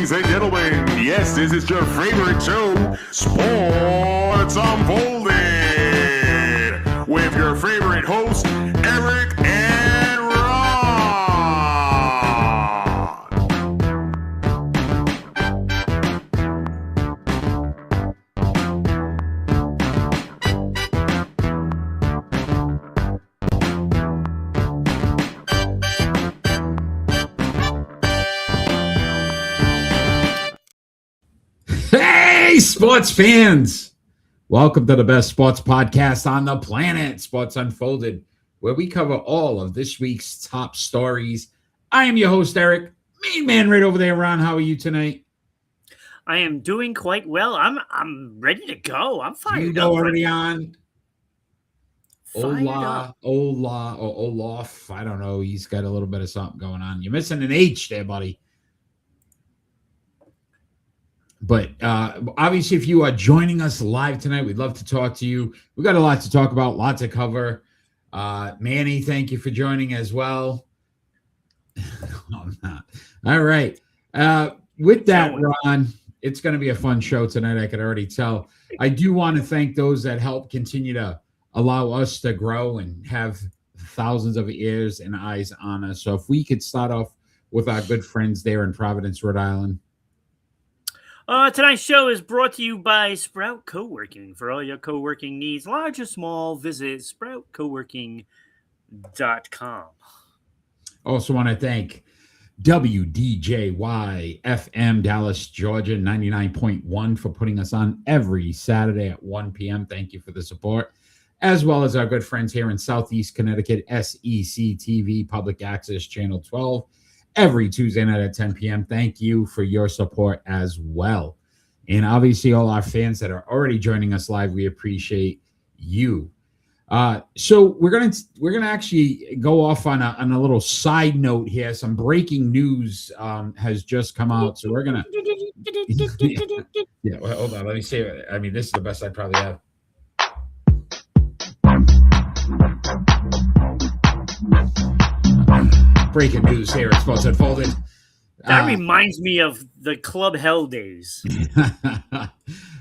Ladies and gentlemen, yes, this is your favorite show, Sports Unfolded, with your favorite hosts, Eric and Ron. Hey, sports fans! Welcome to the best sports podcast on the planet, Sports Unfolded, where we cover all of this week's top stories. I am your host, Eric. Main man right over there, Ron. How are you tonight? I am doing quite well. I'm ready to go. I'm fired You up. know already on Fired up. Olaf. I don't know. He's got a little bit of something going on. You're missing an H there, buddy. But obviously, if you are joining us live tonight, we'd love to talk to you. We got a lot to talk about, lot to cover. Manny, thank you for joining as well. No, I'm not. All right. With that, Ron, it's going to be a fun show tonight. I could already tell. I do want to thank those that help continue to allow us to grow and have thousands of ears and eyes on us. So if we could start off with our good friends there in Providence, Rhode Island. Tonight's show is brought to you by Sprout Co-working. For all your co-working needs, large or small, visit sproutcoworking.com. Also want to thank WDJY FM Dallas, Georgia, 99.1 for putting us on every Saturday at 1 p.m. Thank you for the support. As well as our good friends here in Southeast Connecticut, S6E13 Public Access Channel 12. Every Tuesday night at 10 p.m. Thank you for your support as well. And obviously, all our fans that are already joining us live, we appreciate you. So we're gonna actually go off on a little side note here. Some breaking news has just come out. So we're gonna well, hold on. Let me see. I mean, this is the best I probably have. Breaking news here at Sports Unfolded. That reminds me of the Club Hell days.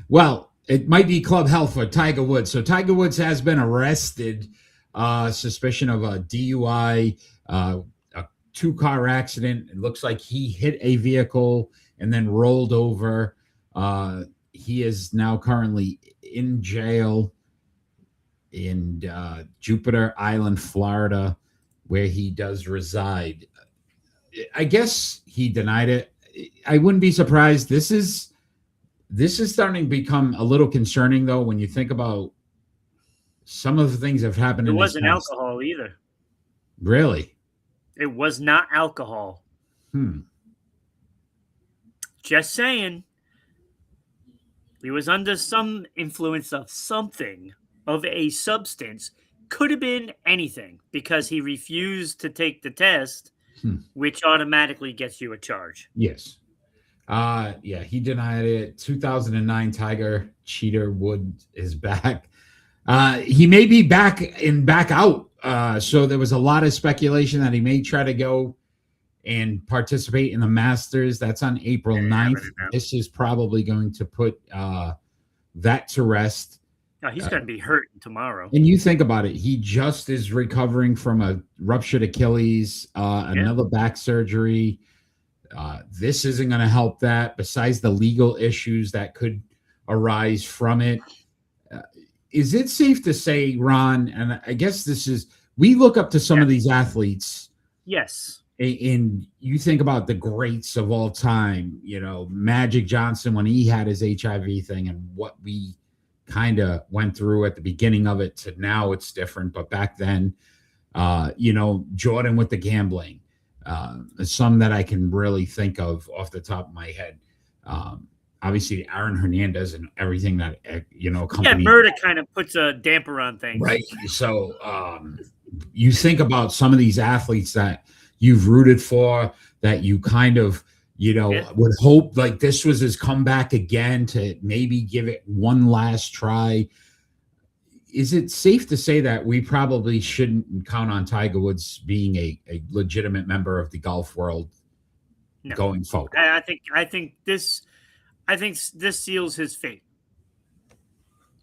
Well, it might be Club Hell for Tiger Woods. So Tiger Woods has been arrested, suspicion of a DUI, a two-car accident. It looks like he hit a vehicle and then rolled over. He is now currently in jail in Jupiter Island, Florida, where he does reside. I guess he denied it. I wouldn't be surprised. This is starting to become a little concerning, though, when you think about some of the things that have happened. It wasn't alcohol either. Really? It was not alcohol. Just saying. He was under some influence of something, of a substance. Could have been anything, because he refused to take the test, which automatically gets you a charge. Yes. Yeah, he denied it. 2009 Tiger Cheater Woods is back. He may be back out. So there was a lot of speculation that he may try to go and participate in the Masters. That's on April 9th. This is probably going to put that to rest. Oh, he's going to be hurt tomorrow. And you think about it. He just is recovering from a ruptured Achilles, another back surgery. This isn't going to help that, besides the legal issues that could arise from it. Is it safe to say, Ron, and I guess we look up to some of these athletes. Yes. And you think about the greats of all time, Magic Johnson when he had his HIV thing and what we kind of went through at the beginning of it to now it's different. But back then, Jordan with the gambling, some that I can really think of off the top of my head. Obviously, Aaron Hernandez and everything that, company. Murder kind of puts a damper on things. Right. So you think about some of these athletes that you've rooted for, that you kind of, would hope like this was his comeback again to maybe give it one last try. Is it safe to say that we probably shouldn't count on Tiger Woods being a legitimate member of the golf world No, going forward. I think this seals his fate.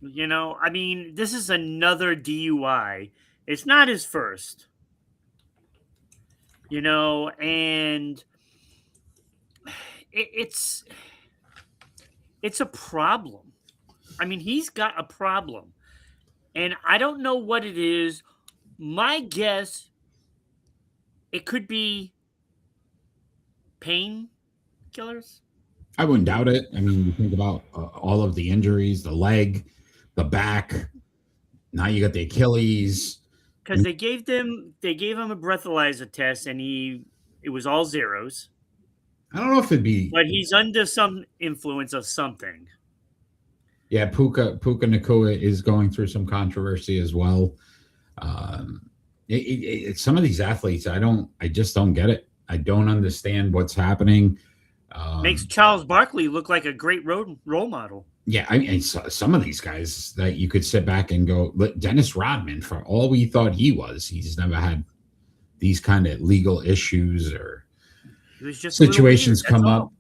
You know, I mean, this is another DUI. It's not his first. You know, and it's a problem. I mean, he's got a problem, and I don't know what it is. My guess, it could be painkillers. I wouldn't doubt it. I mean, you think about all of the injuries, the leg, the back. Now you got the Achilles. Because they gave him a breathalyzer test, and it was all zeros. I don't know if it'd be, but he's under some influence of something. Yeah, Puka Nakua is going through some controversy as well. Some of these athletes, I just don't get it. I don't understand what's happening. Makes Charles Barkley look like a great role model. Yeah, I mean, some of these guys that you could sit back and go, Dennis Rodman, for all we thought he's never had these kind of legal issues or situations come up.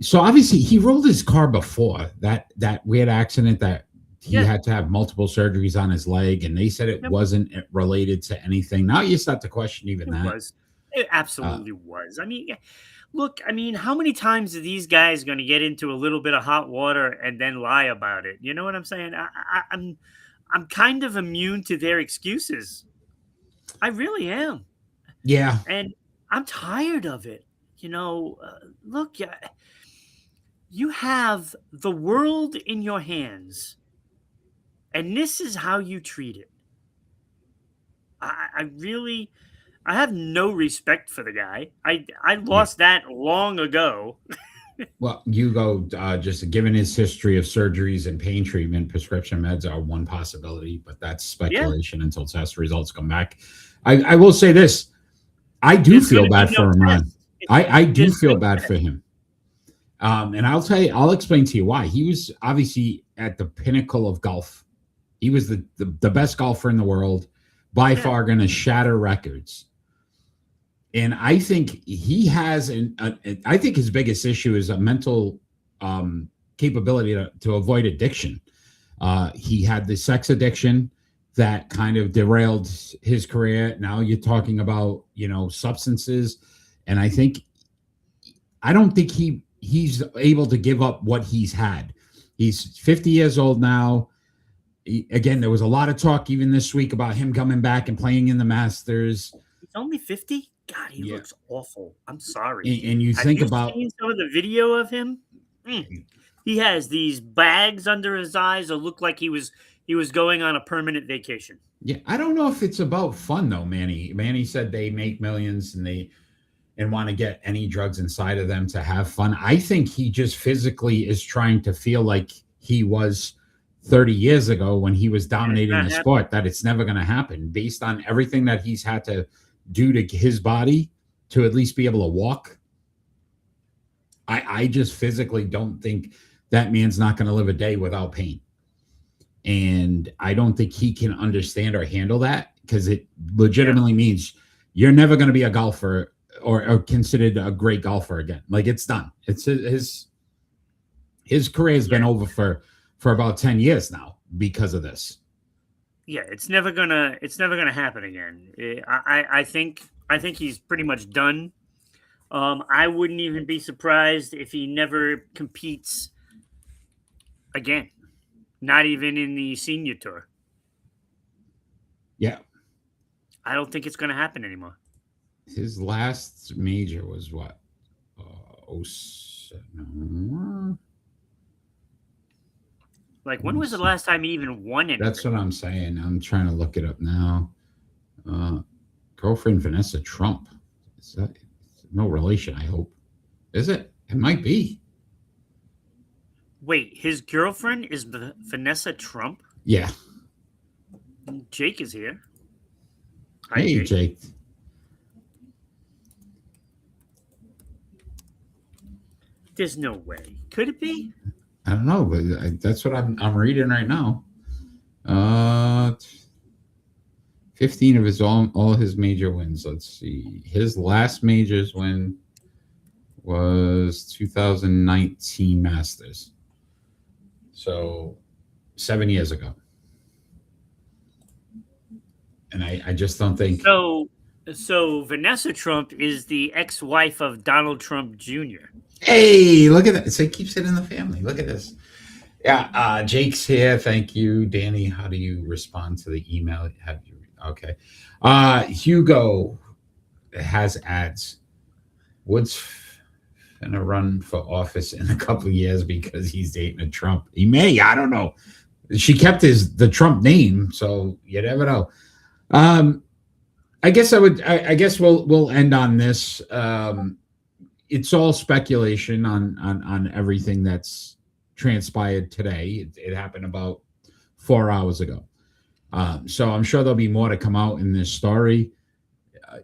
So obviously he rolled his car before that weird accident that he had to have multiple surgeries on his leg, and they said it wasn't related to anything. Now you start to question even that. It absolutely was. I mean, look, how many times are these guys going to get into a little bit of hot water and then lie about it? You know what I'm saying? I'm kind of immune to their excuses. I really am. Yeah. And I'm tired of it. You know, look, you have the world in your hands, and this is how you treat it. I have no respect for the guy. I lost that long ago. Well, you go just given his history of surgeries and pain treatment, prescription meds are one possibility, but that's speculation until test results come back. I will say this. I do feel bad for him, Ron. I do feel bad for him. And I'll explain to you why. He was obviously at the pinnacle of golf. He was the best golfer in the world, by far going to shatter records. And I think he has, I think his biggest issue is a mental capability to avoid addiction. He had the sex addiction that kind of derailed his career. Now you're talking about, substances. And I don't think he's able to give up what he's had. He's 50 years old now. Again, there was a lot of talk even this week about him coming back and playing in the Masters. He's only 50? God, he looks awful. I'm sorry. And you think about seen some of the video of him. He has these bags under his eyes that look like he was going on a permanent vacation. Yeah, I don't know if it's about fun though, Manny. Manny said they make millions and want to get any drugs inside of them to have fun. I think he just physically is trying to feel like he was 30 years ago when he was dominating the sport, that it's never going to happen based on everything that he's had to do to his body to at least be able to walk. I just physically don't think that man's not going to live a day without pain. And I don't think he can understand or handle that, because it legitimately means you're never going to be a golfer or considered a great golfer again. Like, it's done. It's his career has been over for about 10 years now because of this. Yeah, it's never gonna happen again. I think he's pretty much done. I wouldn't even be surprised if he never competes again. Not even in the senior tour. Yeah. I don't think it's going to happen anymore. His last major was what? 07. Like, when was the last time he even won anything? That's what I'm saying. I'm trying to look it up now. Girlfriend Vanessa Trump. Is that no relation, I hope? Is it? It might be. Wait, his girlfriend is Vanessa Trump? Yeah. Jake is here. Hi, hey, Jake. There's no way. Could it be? I don't know, but that's what I'm reading right now. 15 of all his major wins. Let's see. His last majors win was 2019 Masters. So 7 years ago. And I just don't think. So Vanessa Trump is the ex-wife of Donald Trump Jr. Hey, look at that. So it keeps it in the family. Look at this. Yeah, Jake's here. Thank you. Danny, how do you respond to the email? Okay. Hugo has ads. Wood's gonna run for office in a couple of years because he's dating a Trump. He may, I don't know. She kept the Trump name, so you never know. I guess we'll end on this. It's all speculation on everything that's transpired today. It happened about 4 hours ago. So I'm sure there'll be more to come out in this story.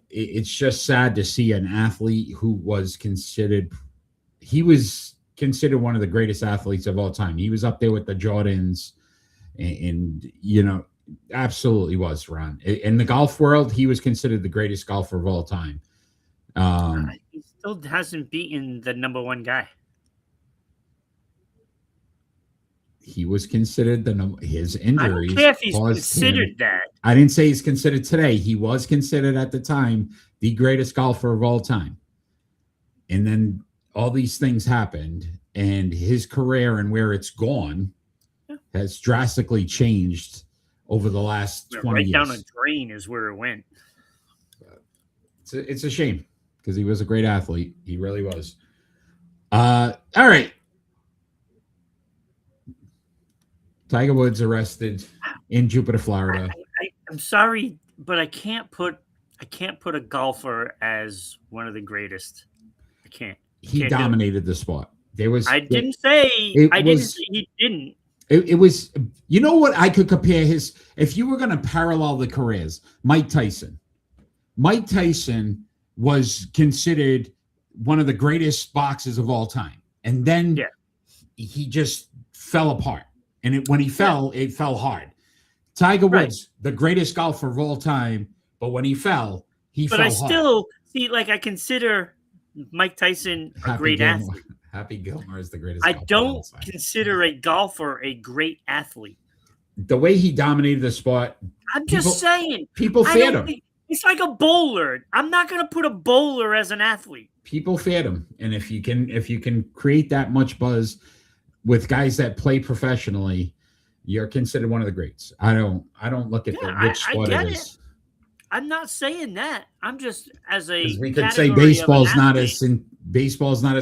It's just sad to see an athlete who was considered one of the greatest athletes of all time. He was up there with the Jordans, and absolutely was, Ron. In the golf world, he was considered the greatest golfer of all time. He still hasn't beaten the number one guy. He was considered his injuries. I don't care if he's considered that. I didn't say he's considered today. He was considered at the time the greatest golfer of all time. And then all these things happened, and his career and where it's gone has drastically changed over the last 20 years. Right down a drain is where it went. It's a shame because he was a great athlete. He really was. All right. Tiger Woods arrested in Jupiter, Florida. I'm sorry, but I can't put a golfer as one of the greatest. I can't. He dominated the sport. I didn't say he didn't. It was, you know what? I could compare if you were going to parallel the careers, Mike Tyson. Mike Tyson was considered one of the greatest boxers of all time. And then he just fell apart. And when he fell, it fell hard. Tiger Woods, the greatest golfer of all time, but when he fell, fell hard. But I still see, I consider Mike Tyson a great athlete. Happy Gilmore is the greatest. I don't consider a golfer a great athlete. The way he dominated the sport. I'm just saying. People feared him. It's like a bowler. I'm not going to put a bowler as an athlete. People feared him, and if you can create that much buzz with guys that play professionally, you're considered one of the greats. I don't look at which sport it is. I'm not saying that. I'm just we could say baseball's not as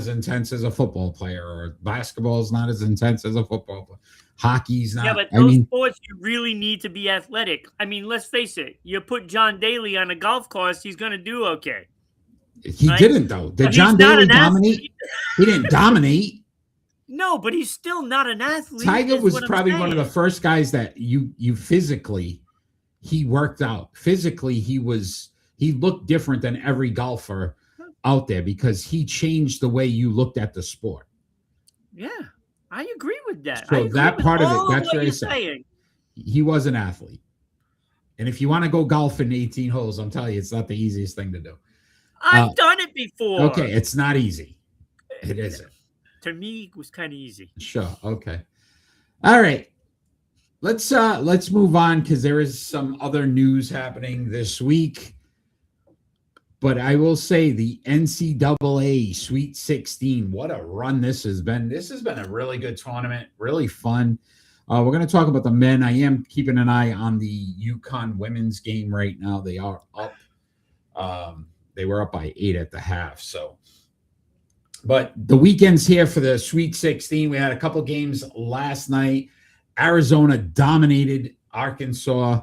intense as a football player, or basketball is not as intense as a football player. Hockey's not. Yeah, but those sports you really need to be athletic. I mean, let's face it. You put John Daly on a golf course, he's going to do okay. He didn't though. Did John Daly dominate? He didn't dominate. No, but he's still not an athlete. Tiger was probably one of the first guys that you physically. He worked out physically. He looked different than every golfer out there because he changed the way you looked at the sport. Yeah, I agree with that. So that part of it, that's what you're saying. He was an athlete. And if you want to go golf in 18 holes, I'm telling you, it's not the easiest thing to do. I've done it before. Okay, it's not easy. It isn't. To me, it was kind of easy. Sure. Okay. All right. Let's move on because there is some other news happening this week. But I will say the NCAA Sweet 16, what a run this has been. This has been a really good tournament, really fun. We're going to talk about the men. I am keeping an eye on the UConn women's game right now. They are up. They were up by 8 at the half. But the weekend's here for the Sweet 16. We had a couple games last night. Arizona dominated Arkansas.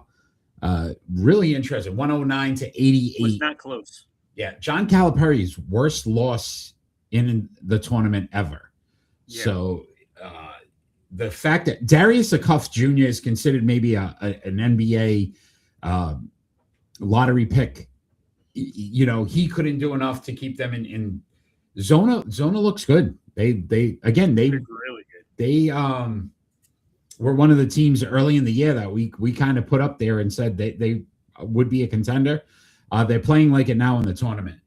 Really interesting. 109 to 88. It was not close. Yeah. John Calipari's worst loss in the tournament ever. Yeah. So the fact that Darius Acuff Jr. is considered maybe an NBA lottery pick, he couldn't do enough to keep them in Zona looks good. They really good. They were one of the teams early in the year that we kind of put up there and said they would be a contender. They're playing like it now in the tournament.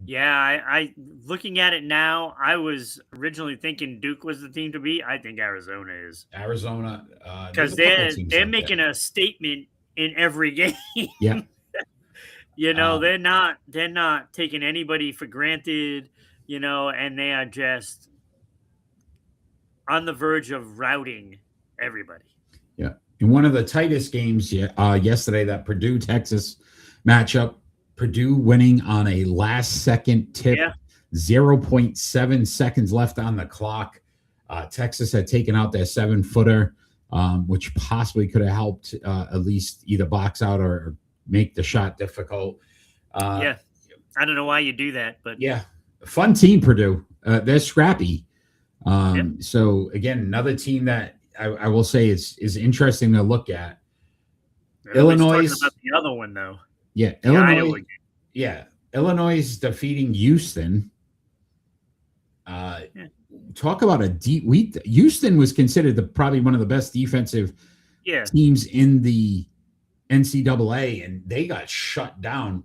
Yeah, I looking at it now, I was originally thinking Duke was the team to beat. I think Arizona is Arizona. There's because a couple of they're teams they're like that. making a statement in every game. Yeah. Um, They're not taking anybody for granted. And they are just on the verge of routing everybody. yeah. In one of the tightest games yesterday, that Purdue Texas matchup, Purdue winning on a last second tip, Yeah, 0.7 seconds left on the clock. Texas had taken out their 7-footer, which possibly could have helped at least either box out or make the shot difficult. yeah. I don't know why you do that, but Yeah, fun team, Purdue. They're scrappy. yep. So again, another team that I will say is interesting to look at. Nobody's Illinois, talking about the other one though. yeah, The Iowa Illinois, game. yeah, Illinois is defeating Houston. Yeah. Talk about a deep. Houston was considered probably one of the best defensive Yeah, teams in the NCAA, and they got shut down.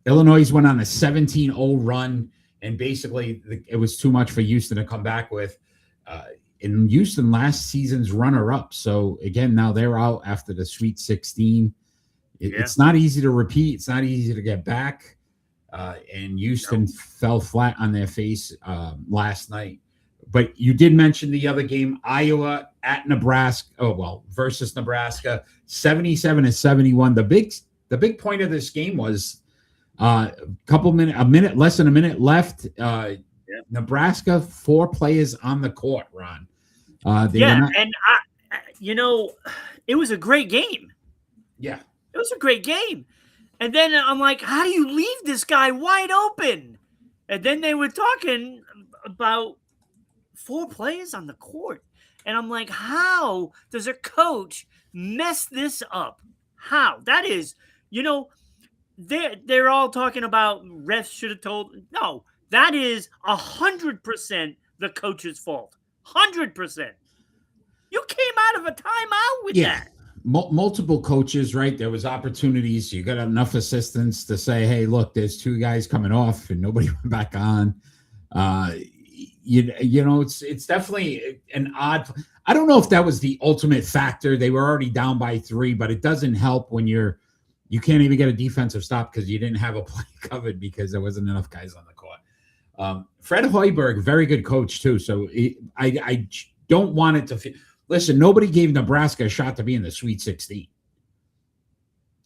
Illinois went on a 17-0 run, and basically it was too much for Houston to come back with. In Houston, last season's runner-up. So again, now they're out after the Sweet 16. It's not easy to repeat. It's not easy to get back. And Houston fell flat on their face last night. But you did mention the other game, Iowa at Nebraska. Versus Nebraska, 77-71. The big point of this game was less than a minute left. Nebraska, 4 players on the court, Ron. and it was a great game. Yeah. It was a great game. And then I'm like, how do you leave this guy wide open? And then they were talking about 4 players on the court. And I'm like, how does a coach mess this up? How? That is, they're all talking about refs should have told. No, that is 100% the coach's fault. 100%. You came out of a timeout with that. Multiple coaches, right? There was opportunities. You got enough assistants to say, hey, look, there's 2 guys coming off and nobody went back on. It's definitely an odd. I don't know if that was the ultimate factor. They were already down by 3, but it doesn't help when you can't even get a defensive stop because you didn't have a play covered because there wasn't enough guys on the court. Fred Hoiberg, very good coach too. So I don't want it to listen. Nobody gave Nebraska a shot to be in the Sweet 16.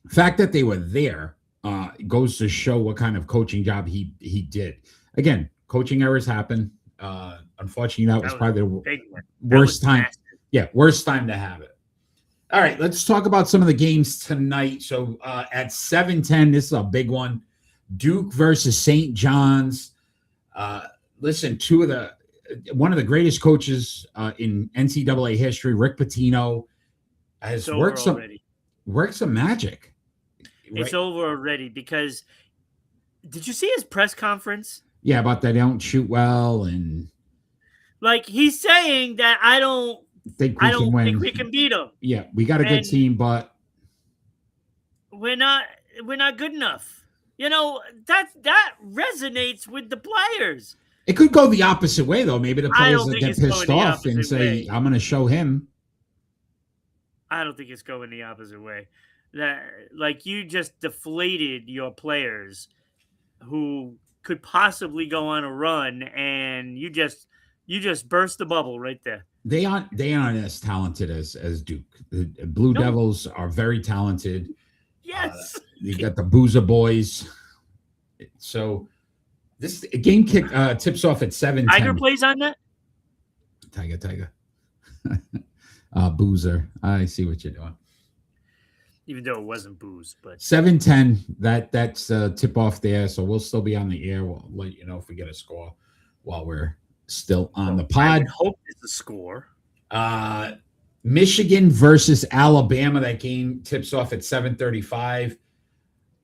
The fact that they were there goes to show what kind of coaching job he did. Again, coaching errors happen. Unfortunately, that was probably the worst time. Massive. Yeah, worst time to have it. All right, let's talk about some of the games tonight. So at 7:10, this is a big one. Duke versus St. John's. Listen, one of the greatest coaches in NCAA history, Rick Pitino, has worked some magic. Right? It's over already because did you see his press conference? Yeah, about they don't shoot well and like he's saying that I don't think we can beat them. Yeah, we got a good team, but we're not good enough. That resonates with the players. It could go the opposite way, though. Maybe the players will get pissed off and say, I'm going to show him. I don't think it's going the opposite way. That like you just deflated your players who could possibly go on a run, and you just burst the bubble right there. They aren't as talented as Duke. The Blue Devils are very talented. Yes. You got the Boozer boys. So this game tips off at 7:10. Tiger plays on that? Tiger. Boozer. I see what you're doing. Even though it wasn't booze, but 7:10. That's tip off there. So we'll still be on the air. We'll let you know if we get a score while we're still on the pod. I hope it's a score. Michigan versus Alabama. That game tips off at 7:35.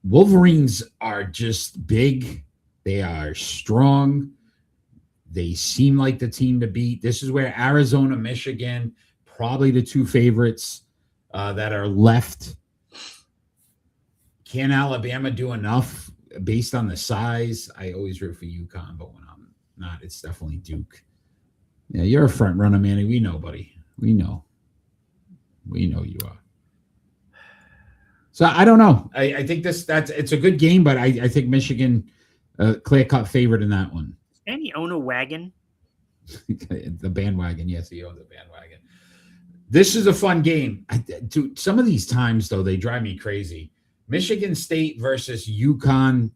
Wolverines are just big. They are strong. They seem like the team to beat. This is where Arizona, Michigan, probably the 2 favorites that are left. Can Alabama do enough? based on the size, I always root for UConn, but when I'm not, it's definitely Duke. Yeah, you're a front runner, Manny. We know, buddy. We know you are. So I don't know. I think it's a good game, but I think Michigan clear cut favorite in that one. And he own a wagon. The bandwagon, yes, he owns a bandwagon. This is a fun game. Some of these times though, they drive me crazy. Michigan State versus UConn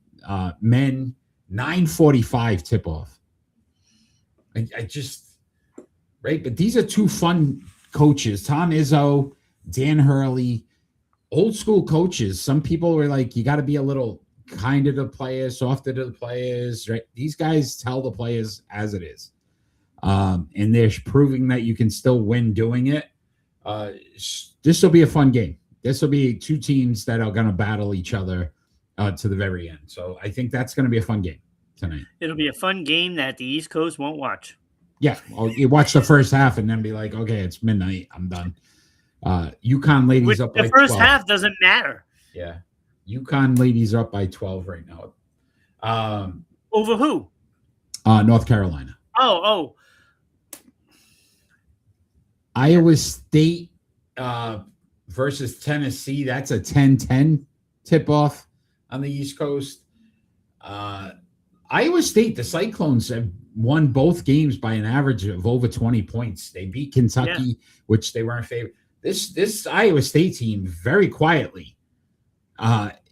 men, 9:45 tip off. I just right, but these are two fun coaches. Tom Izzo, Dan Hurley, old school coaches. Some people were like, you got to be a little kinder to the players, softer to the players, right? These guys tell the players as it is. And they're proving that you can still win doing it. This will be a fun game. This will be two teams that are going to battle each other to the very end. So I think that's going to be a fun game tonight. It'll be a fun game that the East Coast won't watch. Yeah, you watch the first half and then be like, okay, it's midnight. I'm done. UConn ladies up by 12. The first half doesn't matter. Yeah. UConn ladies are up by 12 right now. Over who? North Carolina. Oh. Iowa State versus Tennessee. That's a 10-10 tip-off on the East Coast. Iowa State, the Cyclones have won both games by an average of over 20 points. They beat Kentucky, which they weren't favored. This Iowa State team very quietly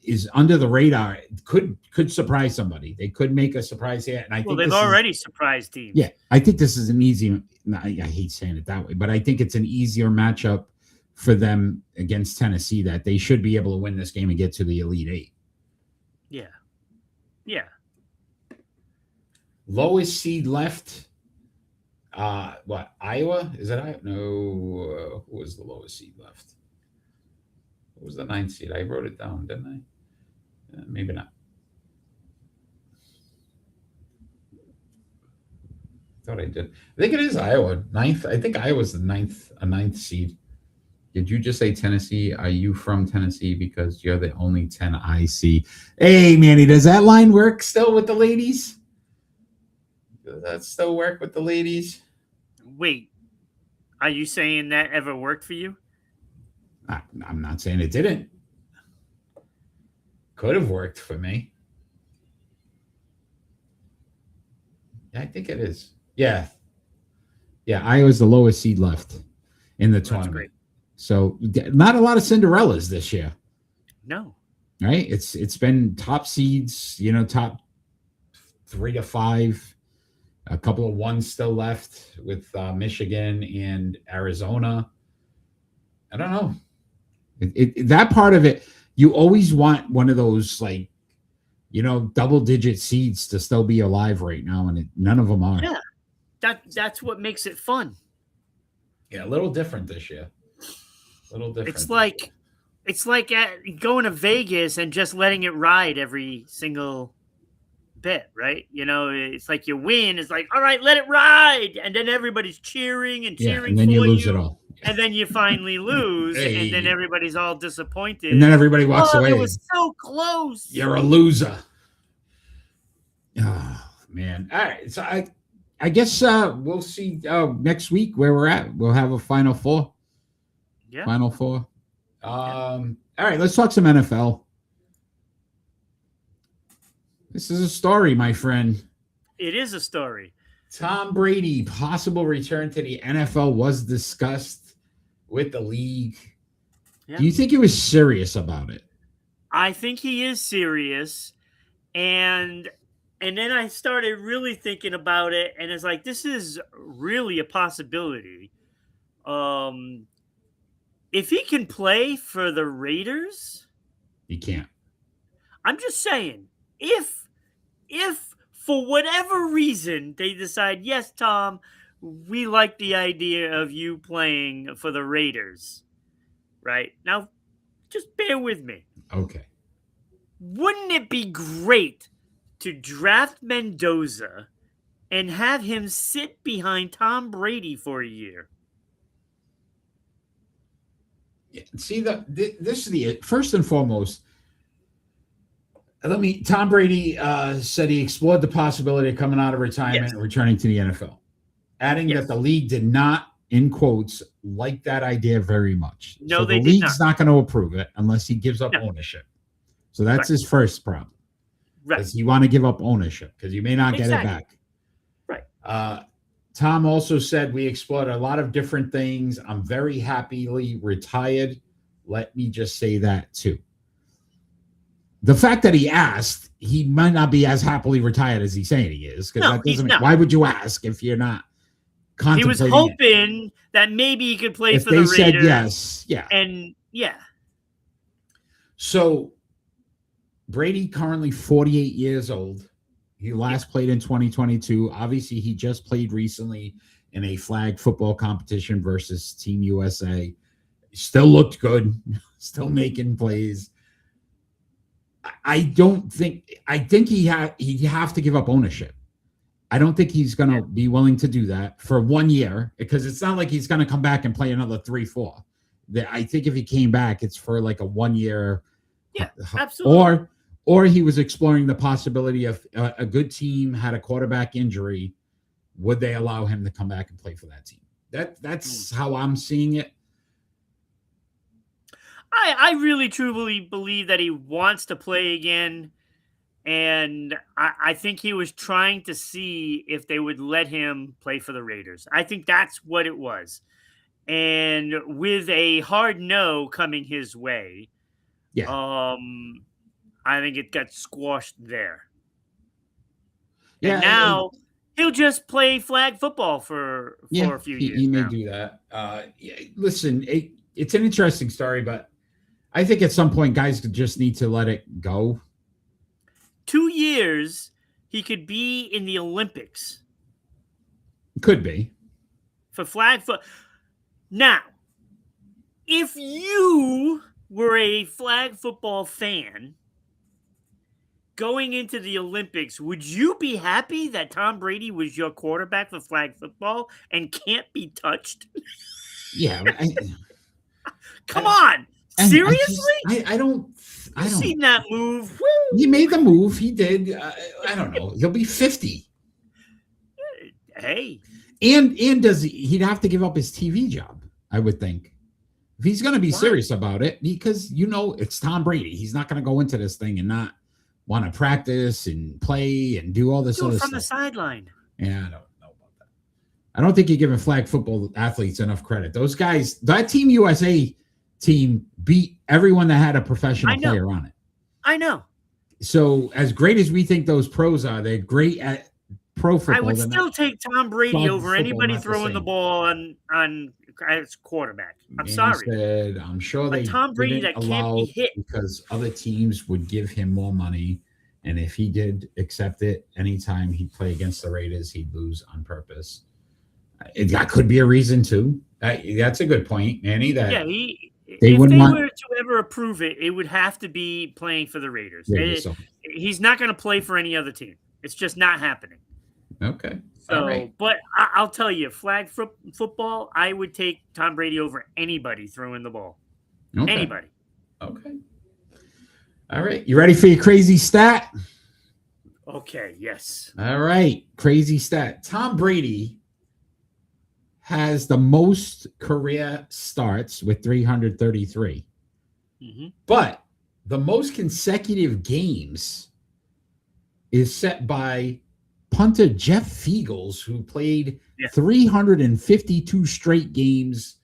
is under the radar. Could surprise somebody. They could make a surprise here. And I think they've already surprised teams. Yeah, I think this is an easy. I hate saying it that way, but I think it's an easier matchup for them against Tennessee that they should be able to win this game and get to the Elite Eight. Yeah. Lowest seed left. What, Iowa? Is it Iowa? No. Who was the lowest seed left? What was the 9th seed? I wrote it down, didn't I? Maybe not. I thought I did. I think it is Iowa. 9th. I think Iowa's the 9th seed. Did you just say Tennessee? Are you from Tennessee? Because you're the only 10 I see. Hey, Manny, does that line work still with the ladies? Does that still work with the ladies? Wait, are you saying that ever worked for you? I'm not saying it didn't. Could have worked for me. Yeah, I think it is. Yeah, Iowa's the lowest seed left in the tournament. Great. So not a lot of Cinderellas this year. No. Right? It's been top seeds, top 3 to 5. A couple of ones still left with Michigan and Arizona. I don't know. That part of it, you always want one of those double-digit seeds to still be alive right now, and none of them are. Yeah, that's what makes it fun. Yeah, a little different this year. A little different. It's like going to Vegas and just letting it ride every single bit, right? It's like you win. It's like, all right, let it ride, and then everybody's cheering and cheering, and then you lose it all. And then you finally lose, and then everybody's all disappointed. And then everybody walks away. It was so close. You're a loser. Oh, man. All right. So I guess we'll see next week where we're at. We'll have a Final Four. Yeah. Final Four. All right. Let's talk some NFL. This is a story, my friend. It is a story. Tom Brady, possible return to the NFL was discussed with the league. Yeah. Do you think he was serious about it? I think he is serious. And then I started really thinking about it, and it's like, this is really a possibility. If he can play for the Raiders, he can't. I'm just saying, if for whatever reason they decide, yes, Tom, we like the idea of you playing for the Raiders, right? Now, just bear with me. Okay. Wouldn't it be great to draft Mendoza and have him sit behind Tom Brady for a year? Yeah, see, this is the first and foremost. Tom Brady said he explored the possibility of coming out of retirement and returning to the NFL, adding that the league did not, in quotes, like that idea very much. No, so they the did league's not going to approve it unless he gives up ownership. So that's his first problem. Right. Does he want to give up ownership? Because you may not get it back. Right. Tom also said, we explored a lot of different things. I'm very happily retired. Let me just say that too. The fact that he asked, he might not be as happily retired as he's saying he is. Because why would you ask if you're not contemplating? He was hoping that maybe he could play for the Raiders. If they said yes, yeah. And So Brady currently 48 years old. He last played in 2022. Obviously, he just played recently in a flag football competition versus Team USA. Still looked good, still making plays. I think he'd have to give up ownership. I don't think he's going to be willing to do that for 1 year, because it's not like he's going to come back and play another 3-4. I think if he came back, it's for like a 1 year. Yeah, absolutely. Or he was exploring the possibility of a good team had a quarterback injury. Would they allow him to come back and play for that team? That's how I'm seeing it. I really truly believe that he wants to play again. And I think he was trying to see if they would let him play for the Raiders. I think that's what it was. And with a hard no coming his way, I think it got squashed there. Yeah, and now he'll just play flag football for a few years. He may do that. Listen, it's an interesting story, but I think at some point guys just need to let it go. 2 years, he could be in the Olympics. Could be. For flag football. Now, if you were a flag football fan going into the Olympics, would you be happy that Tom Brady was your quarterback for flag football and can't be touched? Yeah. Come on. Seriously? I don't. I've seen that move. Woo! He made the move. He did. I don't know. He'll be 50. Hey. And he'd have to give up his TV job, I would think. If he's going to be serious about it, because, it's Tom Brady. He's not going to go into this thing and not want to practice and play and do all this other stuff. From the sideline. Yeah, I don't know about that. I don't think you're giving flag football athletes enough credit. Those guys, that Team USA team beat everyone that had a professional player on it. I know. So as great as we think those pros are, they're great at pro football. I would still take Tom Brady over anybody throwing the ball on as quarterback. I'm sorry. I'm sure they Tom Brady that can't be hit because other teams would give him more money, and if he did accept it, anytime he'd play against the Raiders, he'd lose on purpose. That could be a reason too. That's a good point, Manny. If they were to ever approve it, it would have to be playing for the Raiders. He's not going to play for any other team. It's just not happening. Okay. So, right. But I'll tell you, flag football, I would take Tom Brady over anybody throwing the ball. Okay. Anybody. Okay. All right. You ready for your crazy stat? Okay. Yes. All right. Crazy stat. Tom Brady has the most career starts with 333. Mm-hmm. But the most consecutive games is set by punter Jeff Fiegels, who played 352 straight games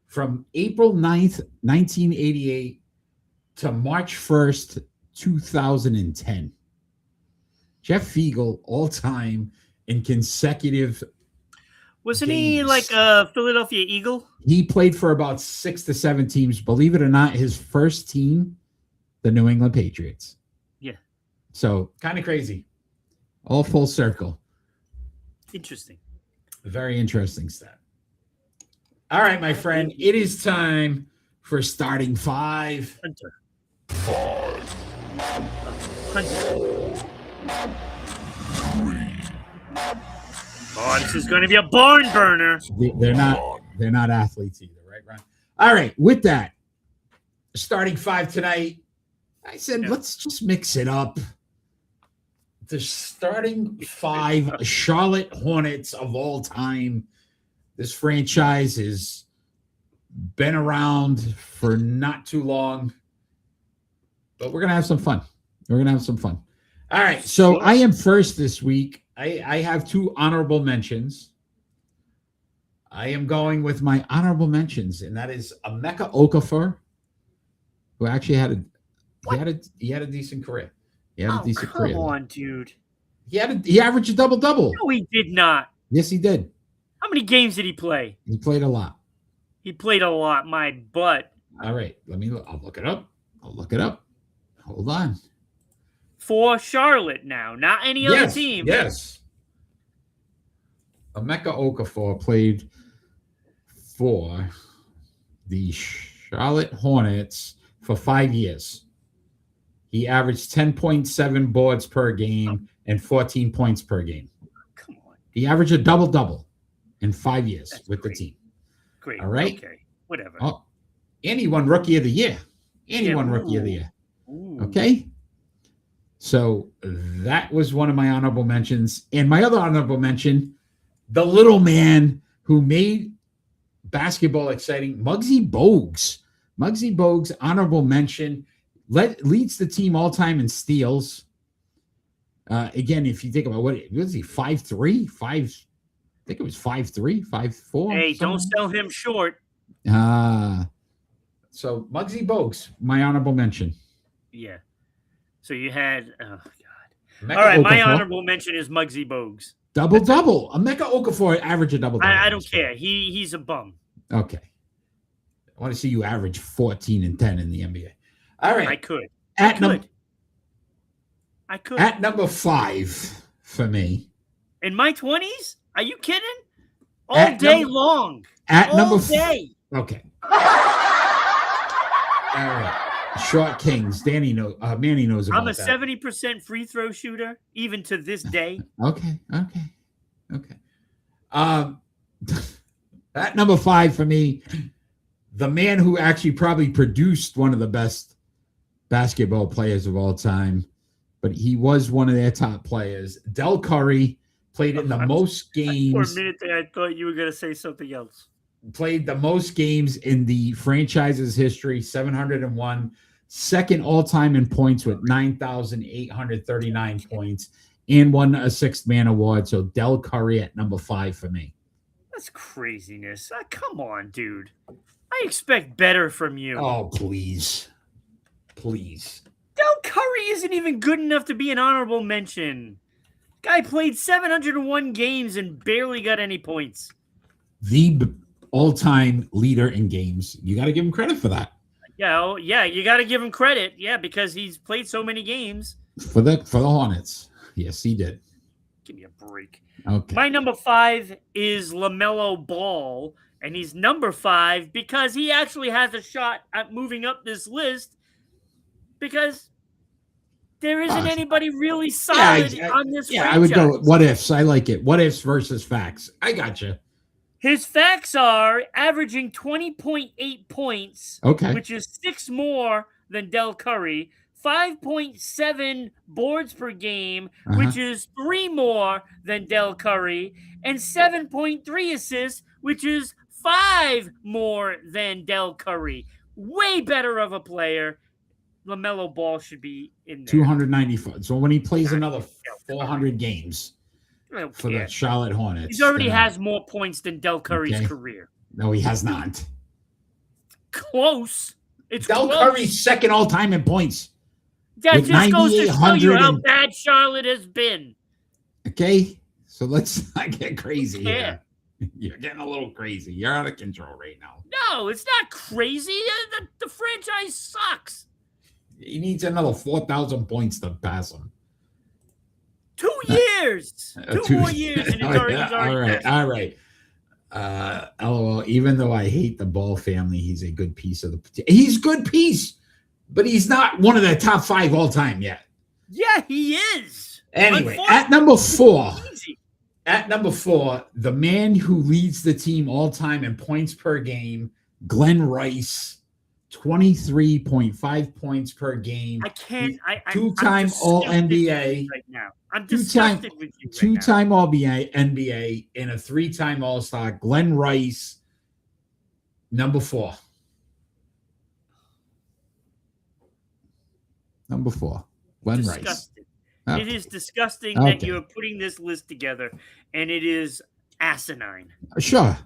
from April 9th, 1988 to March 1st, 2010. Jeff Fiegel, all-time in consecutive Wasn't games. He like a Philadelphia Eagle? He played for about 6 to 7 teams. Believe it or not, his first team, the New England Patriots. Yeah. So kind of crazy. All full circle. Interesting. Very interesting stat. All right, my friend. It is time for starting 5. Hunter. 5. Hunter. 3. Oh, this is going to be a barn burner. They're not athletes either, right, Ron? All right, with that, starting 5 tonight, I said, Yeah. let's just mix it up. The starting 5 Charlotte Hornets of all time. This franchise has been around for not too long, but we're going to have some fun. All right. So I am first this week. I have 2 honorable mentions. I am going with my honorable mentions, and that is Emeka Okafor, who actually had a decent career. Come on, dude. He averaged a double-double. No, he did not. Yes, he did. How many games did he play? He played a lot. He played a lot, my butt. All right. I'll look it up. Hold on. For Charlotte now, not any other team. Yes. Emeka Okafor played for the Charlotte Hornets for 5 years. He averaged 10.7 boards per game and 14 points per game. Come on. He averaged a double-double in 5 years with the team. Great. All right. Okay. Whatever. Oh, and he won Rookie of the Year. Rookie of the Year. Ooh. Okay. So that was one of my honorable mentions. And my other honorable mention, the little man who made basketball exciting, Muggsy Bogues. Muggsy Bogues, honorable mention, leads the team all time in steals. Again, if you think about what was he, 5'3", 5? I think it was 5'3", 5'4". Hey, don't sell him short. So Muggsy Bogues, my honorable mention. Yeah. So you had, oh God. Emeka All right, my Okafor, honorable mention is Muggsy Bogues. double-double. Emeka Okafor average a double-double. I don't care. He's a bum. Okay. I want to see you average 14 and 10 in the NBA. All right. I could. I could. At number 5 for me. In my 20s? Are you kidding? All day long. At number day. Okay. All right. Short Kings. Manny knows about I'm a that. 70% free throw shooter, even to this day. Okay. At number 5 for me, the man who actually probably produced one of the best basketball players of all time, but he was one of their top players. Del Curry played in the most games. For a minute there, I thought you were going to say something else. Played the most games in the franchise's history, 701. Second all-time in points with 9,839 points, and won a Sixth Man Award. So Del Curry at number 5 for me. That's craziness. Come on, dude. I expect better from you. Oh, please. Del Curry isn't even good enough to be an honorable mention. Guy played 701 games and barely got any points. The all-time leader in games. You got to give him credit for that. Yeah, you got to give him credit. Yeah, because he's played so many games. For the Hornets. Yes, he did. Give me a break. Okay. My number 5 is LaMelo Ball, and he's number 5 because he actually has a shot at moving up this list because there isn't anybody really solid on this franchise. I would go with what ifs. I like it. What ifs versus facts. I got you. His facts are averaging 20.8 points, which is 6 more than Del Curry, 5.7 boards per game, which is 3 more than Del Curry, and 7.3 assists, which is 5 more than Del Curry. Way better of a player. LaMelo Ball should be in there. 295. So when he plays another 400 games for the Charlotte Hornets. He already has more points than Del Curry's career. No, he has not. Close. It's Del close. Curry's second all-time in points. That just goes to show you how bad Charlotte has been. Okay, so let's not get crazy here. You're getting a little crazy. You're out of control right now. No, it's not crazy. The franchise sucks. He needs another 4,000 points to pass him. 2 years. 2 more years. And All right. LOL. Even though I hate the Ball family, he's a good piece of the. He's a good piece, but he's not one of the top 5 all time yet. Yeah, he is. Anyway, at number 4. At number 4, the man who leads the team all time in points per game, Glenn Rice, 23.5 points per game. I can't. I'm Two-time disgusted All with you NBA. right now. I'm Two-time, disgusted with you right now. two-time All NBA, and a 3-time All Star. Glenn Rice, number 4. Number 4, Glenn Rice. Disgusted. Okay. It is disgusting that Okay. you're putting this list together, and it is asinine. Sure.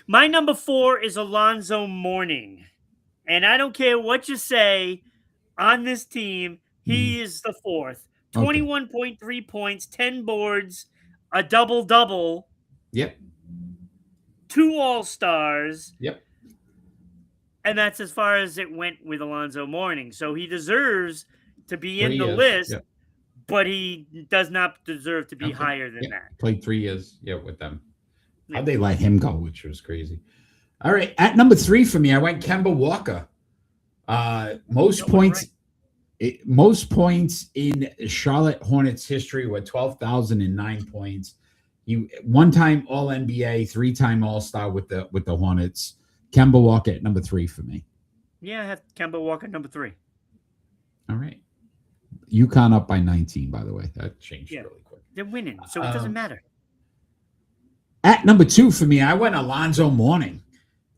My number 4 is Alonzo Mourning, and I don't care what you say on this team. He is the 4th. 21.3 points, 10 boards, a double-double. Yep. 2 All-Stars. Yep. And that's as far as it went with Alonzo Mourning. So he deserves to be in the 3 years. list, Yep. but he does not deserve to be higher than that. Played 3 years, with them. Yeah. How'd they let him go, which was crazy. All right, at number 3 for me, I went Kemba Walker. Most points in Charlotte Hornets history were 12,009 points. He 1-time All NBA, 3-time All Star with the Hornets. Kemba Walker at number 3 for me. Yeah, I have Kemba Walker number 3. All right. UConn up by 19, by the way. That changed really quick. They're winning, so it doesn't matter. At number 2 for me, I went Alonzo Mourning.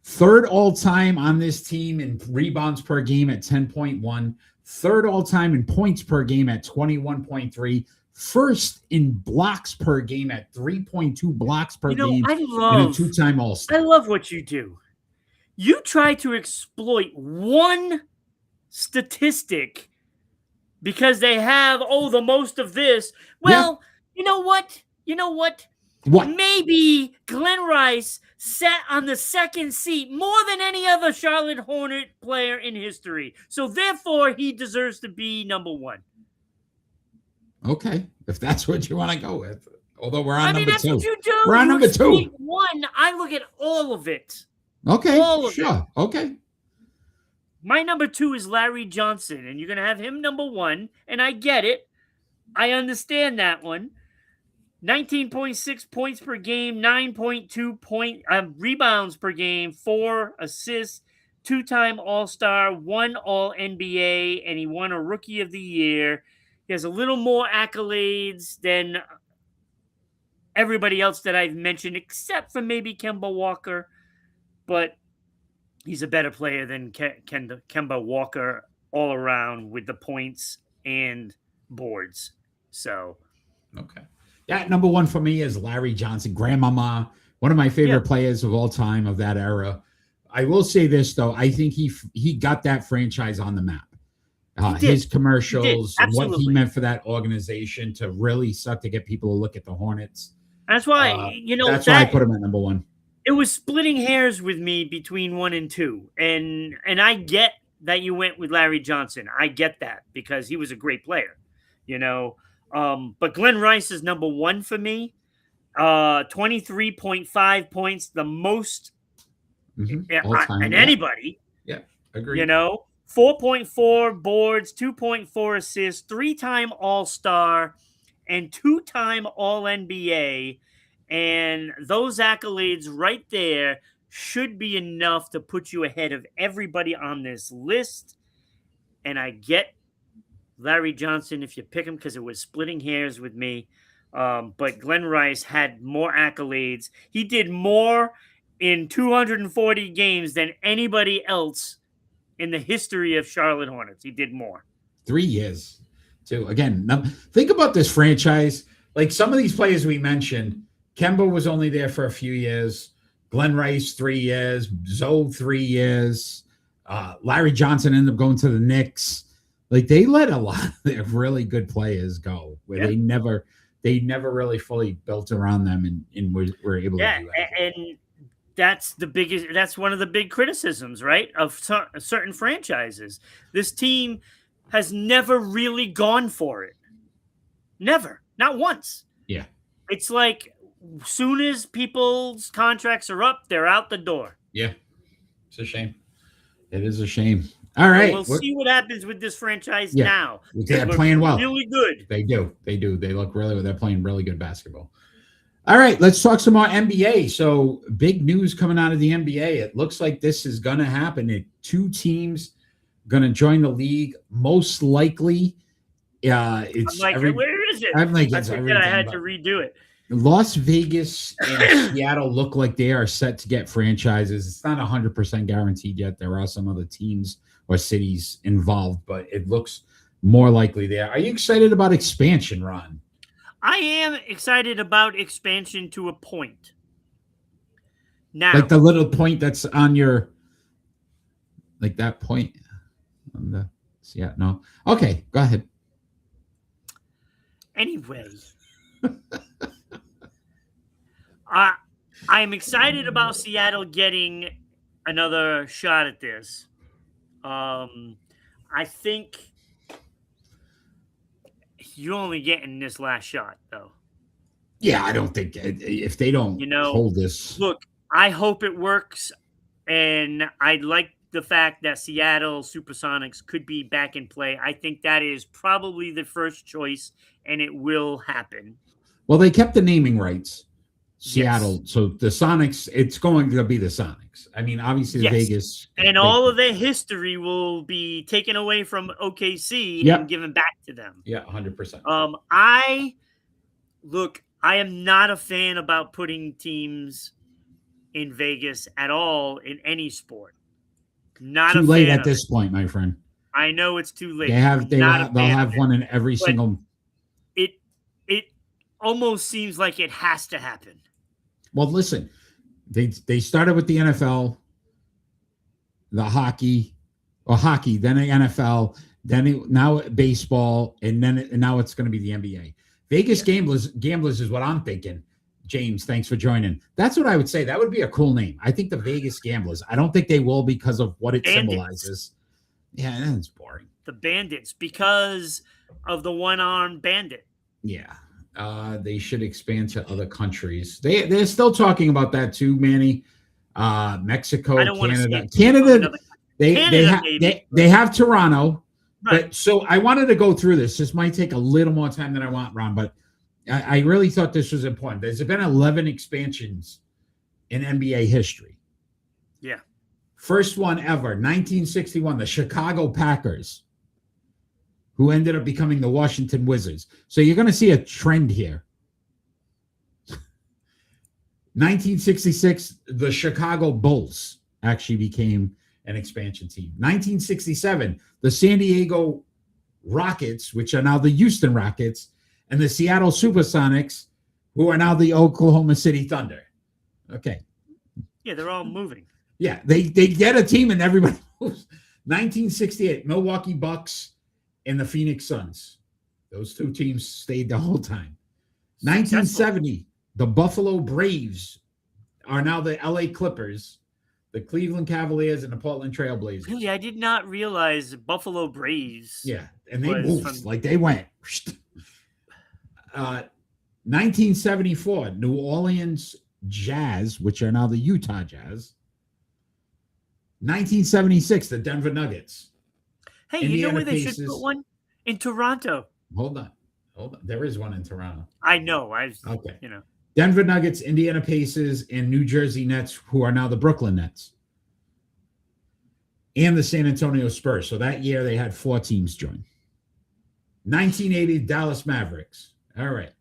3rd all-time on this team in rebounds per game at 10.1. 3rd all-time in points per game at 21.3. 1st in blocks per game at 3.2 blocks per game. And a 2-time All-Star. I love what you do. You try to exploit one statistic because they have, the most of this. Well, you know what? What? Maybe Glenn Rice sat on the 2nd seat more than any other Charlotte Hornet player in history. So therefore, he deserves to be number 1. Okay, if that's what you want to go with. Although we're on number 2. That's what you do. We're on number 2. 1. I look at all of it. Okay, all of sure. it. Okay. My number 2 is Larry Johnson, and you're going to have him number 1, and I get it. I understand that one. 19.6 points per game, 9.2 rebounds per game, 4 assists, 2-time All-Star, 1 All-NBA, and he won a Rookie of the Year. He has a little more accolades than everybody else that I've mentioned, except for maybe Kemba Walker, but he's a better player than Kemba Walker all around with the points and boards. So, okay. Yeah, number 1 for me is Larry Johnson, Grandmama, one of my favorite players of all time of that era. I will say this, though. I think he got that franchise on the map. His commercials and what he meant for that organization to really start to get people to look at the Hornets. That's why, that's why I put him at number 1. It was splitting hairs with me between 1 and 2. And I get that you went with Larry Johnson. I get that because he was a great player, But Glenn Rice is number 1 for me. 23.5 points, the most in anybody. Yeah, agree. 4.4 boards, 2.4 assists, 3-time All-Star, and 2-time All-NBA. And those accolades right there should be enough to put you ahead of everybody on this list. And I get Larry Johnson if you pick him because it was splitting hairs with me. But Glenn Rice had more accolades. He did more in 240 games than anybody else in the history of Charlotte Hornets. He did more. 3 years, too. Again, now, think about this franchise. Like some of these players we mentioned, Kemba was only there for a few years. Glenn Rice, 3 years. Zoe, 3 years. Larry Johnson ended up going to the Knicks. Like they let a lot of their really good players go, where they never really fully built around them and were able to do that. And that's one of the big criticisms, right, of certain franchises. This team has never really gone for it. Never. Not once. Yeah. It's like soon as people's contracts are up, they're out the door. Yeah. It's a shame. It is a shame. All right. We'll see what happens with this franchise now. They're playing well. Really good. They do. They look really good. They're playing really good basketball. All right, let's talk some more NBA. So, big news coming out of the NBA. It looks like this is going to happen. Two teams going to join the league. Most likely, I'm it's like, every. where is it? I'm like, I it's forget I everything. had to redo it. Las Vegas and Seattle look like they are set to get franchises. It's not 100% guaranteed yet. There are some other teams or cities involved, but it looks more likely there. Are you excited about expansion, Ron? I am excited about expansion to a point. Now, Like the little point that's on your, like that point on the, yeah, no. Okay, go ahead. anyway, I'm excited about Seattle getting another shot at this. I think you're only getting this last shot, though. Yeah, I don't think if they don't hold this. Look, I hope it works, and I like the fact that Seattle Supersonics could be back in play. I think that is probably the first choice, and it will happen. Well, they kept the naming rights. Seattle. Yes. So the Sonics, it's going to be the Sonics. I mean, obviously, Yes. Vegas. And all of their history will be taken away from OKC and given back to them. Yeah, 100%. I am not a fan about putting teams in Vegas at all in any sport. Not too a late fan at this point, my friend. I know it's too late. They'll have one in every single. It almost seems like it has to happen. Well, listen, they started with the NFL, the hockey, then the NFL, now baseball, and now it's going to be the NBA. Vegas Gamblers is what I'm thinking. James, thanks for joining. That's what I would say. That would be a cool name. I think the Vegas Gamblers. I don't think they will because of what it symbolizes. Yeah, that's boring. The Bandits, because of the one-armed bandit. Yeah. They should expand to other countries. They're still talking about that too, Manny. Mexico, Canada. They have Toronto. Right. But so I wanted to go through this. This might take a little more time than I want, Ron, but I really thought this was important. There's been 11 expansions in NBA history. Yeah. First one ever, 1961, the Chicago Packers, who ended up becoming the Washington Wizards. So you're going to see a trend here. 1966, the Chicago Bulls actually became an expansion team. 1967, the San Diego Rockets, which are now the Houston Rockets, and the Seattle Supersonics, who are now the Oklahoma City Thunder. Okay. Yeah, they're all moving. Yeah, they get a team and everybody moves. 1968, Milwaukee Bucks and the Phoenix Suns. Those two teams stayed the whole time. 1970, the Buffalo Braves are now the LA Clippers, the Cleveland Cavaliers, and the Portland Trail Blazers. Really, I did not realize Buffalo Braves. Yeah, and they moved like they went. 1974, New Orleans Jazz, which are now the Utah Jazz. 1976, the Denver Nuggets. Hey, Indiana, you know where they should put one? In Toronto. Hold on. There is one in Toronto. I know. Okay. Denver Nuggets, Indiana Pacers, and New Jersey Nets, who are now the Brooklyn Nets. And the San Antonio Spurs. So that year they had 4 teams join. 1980, Dallas Mavericks. All right.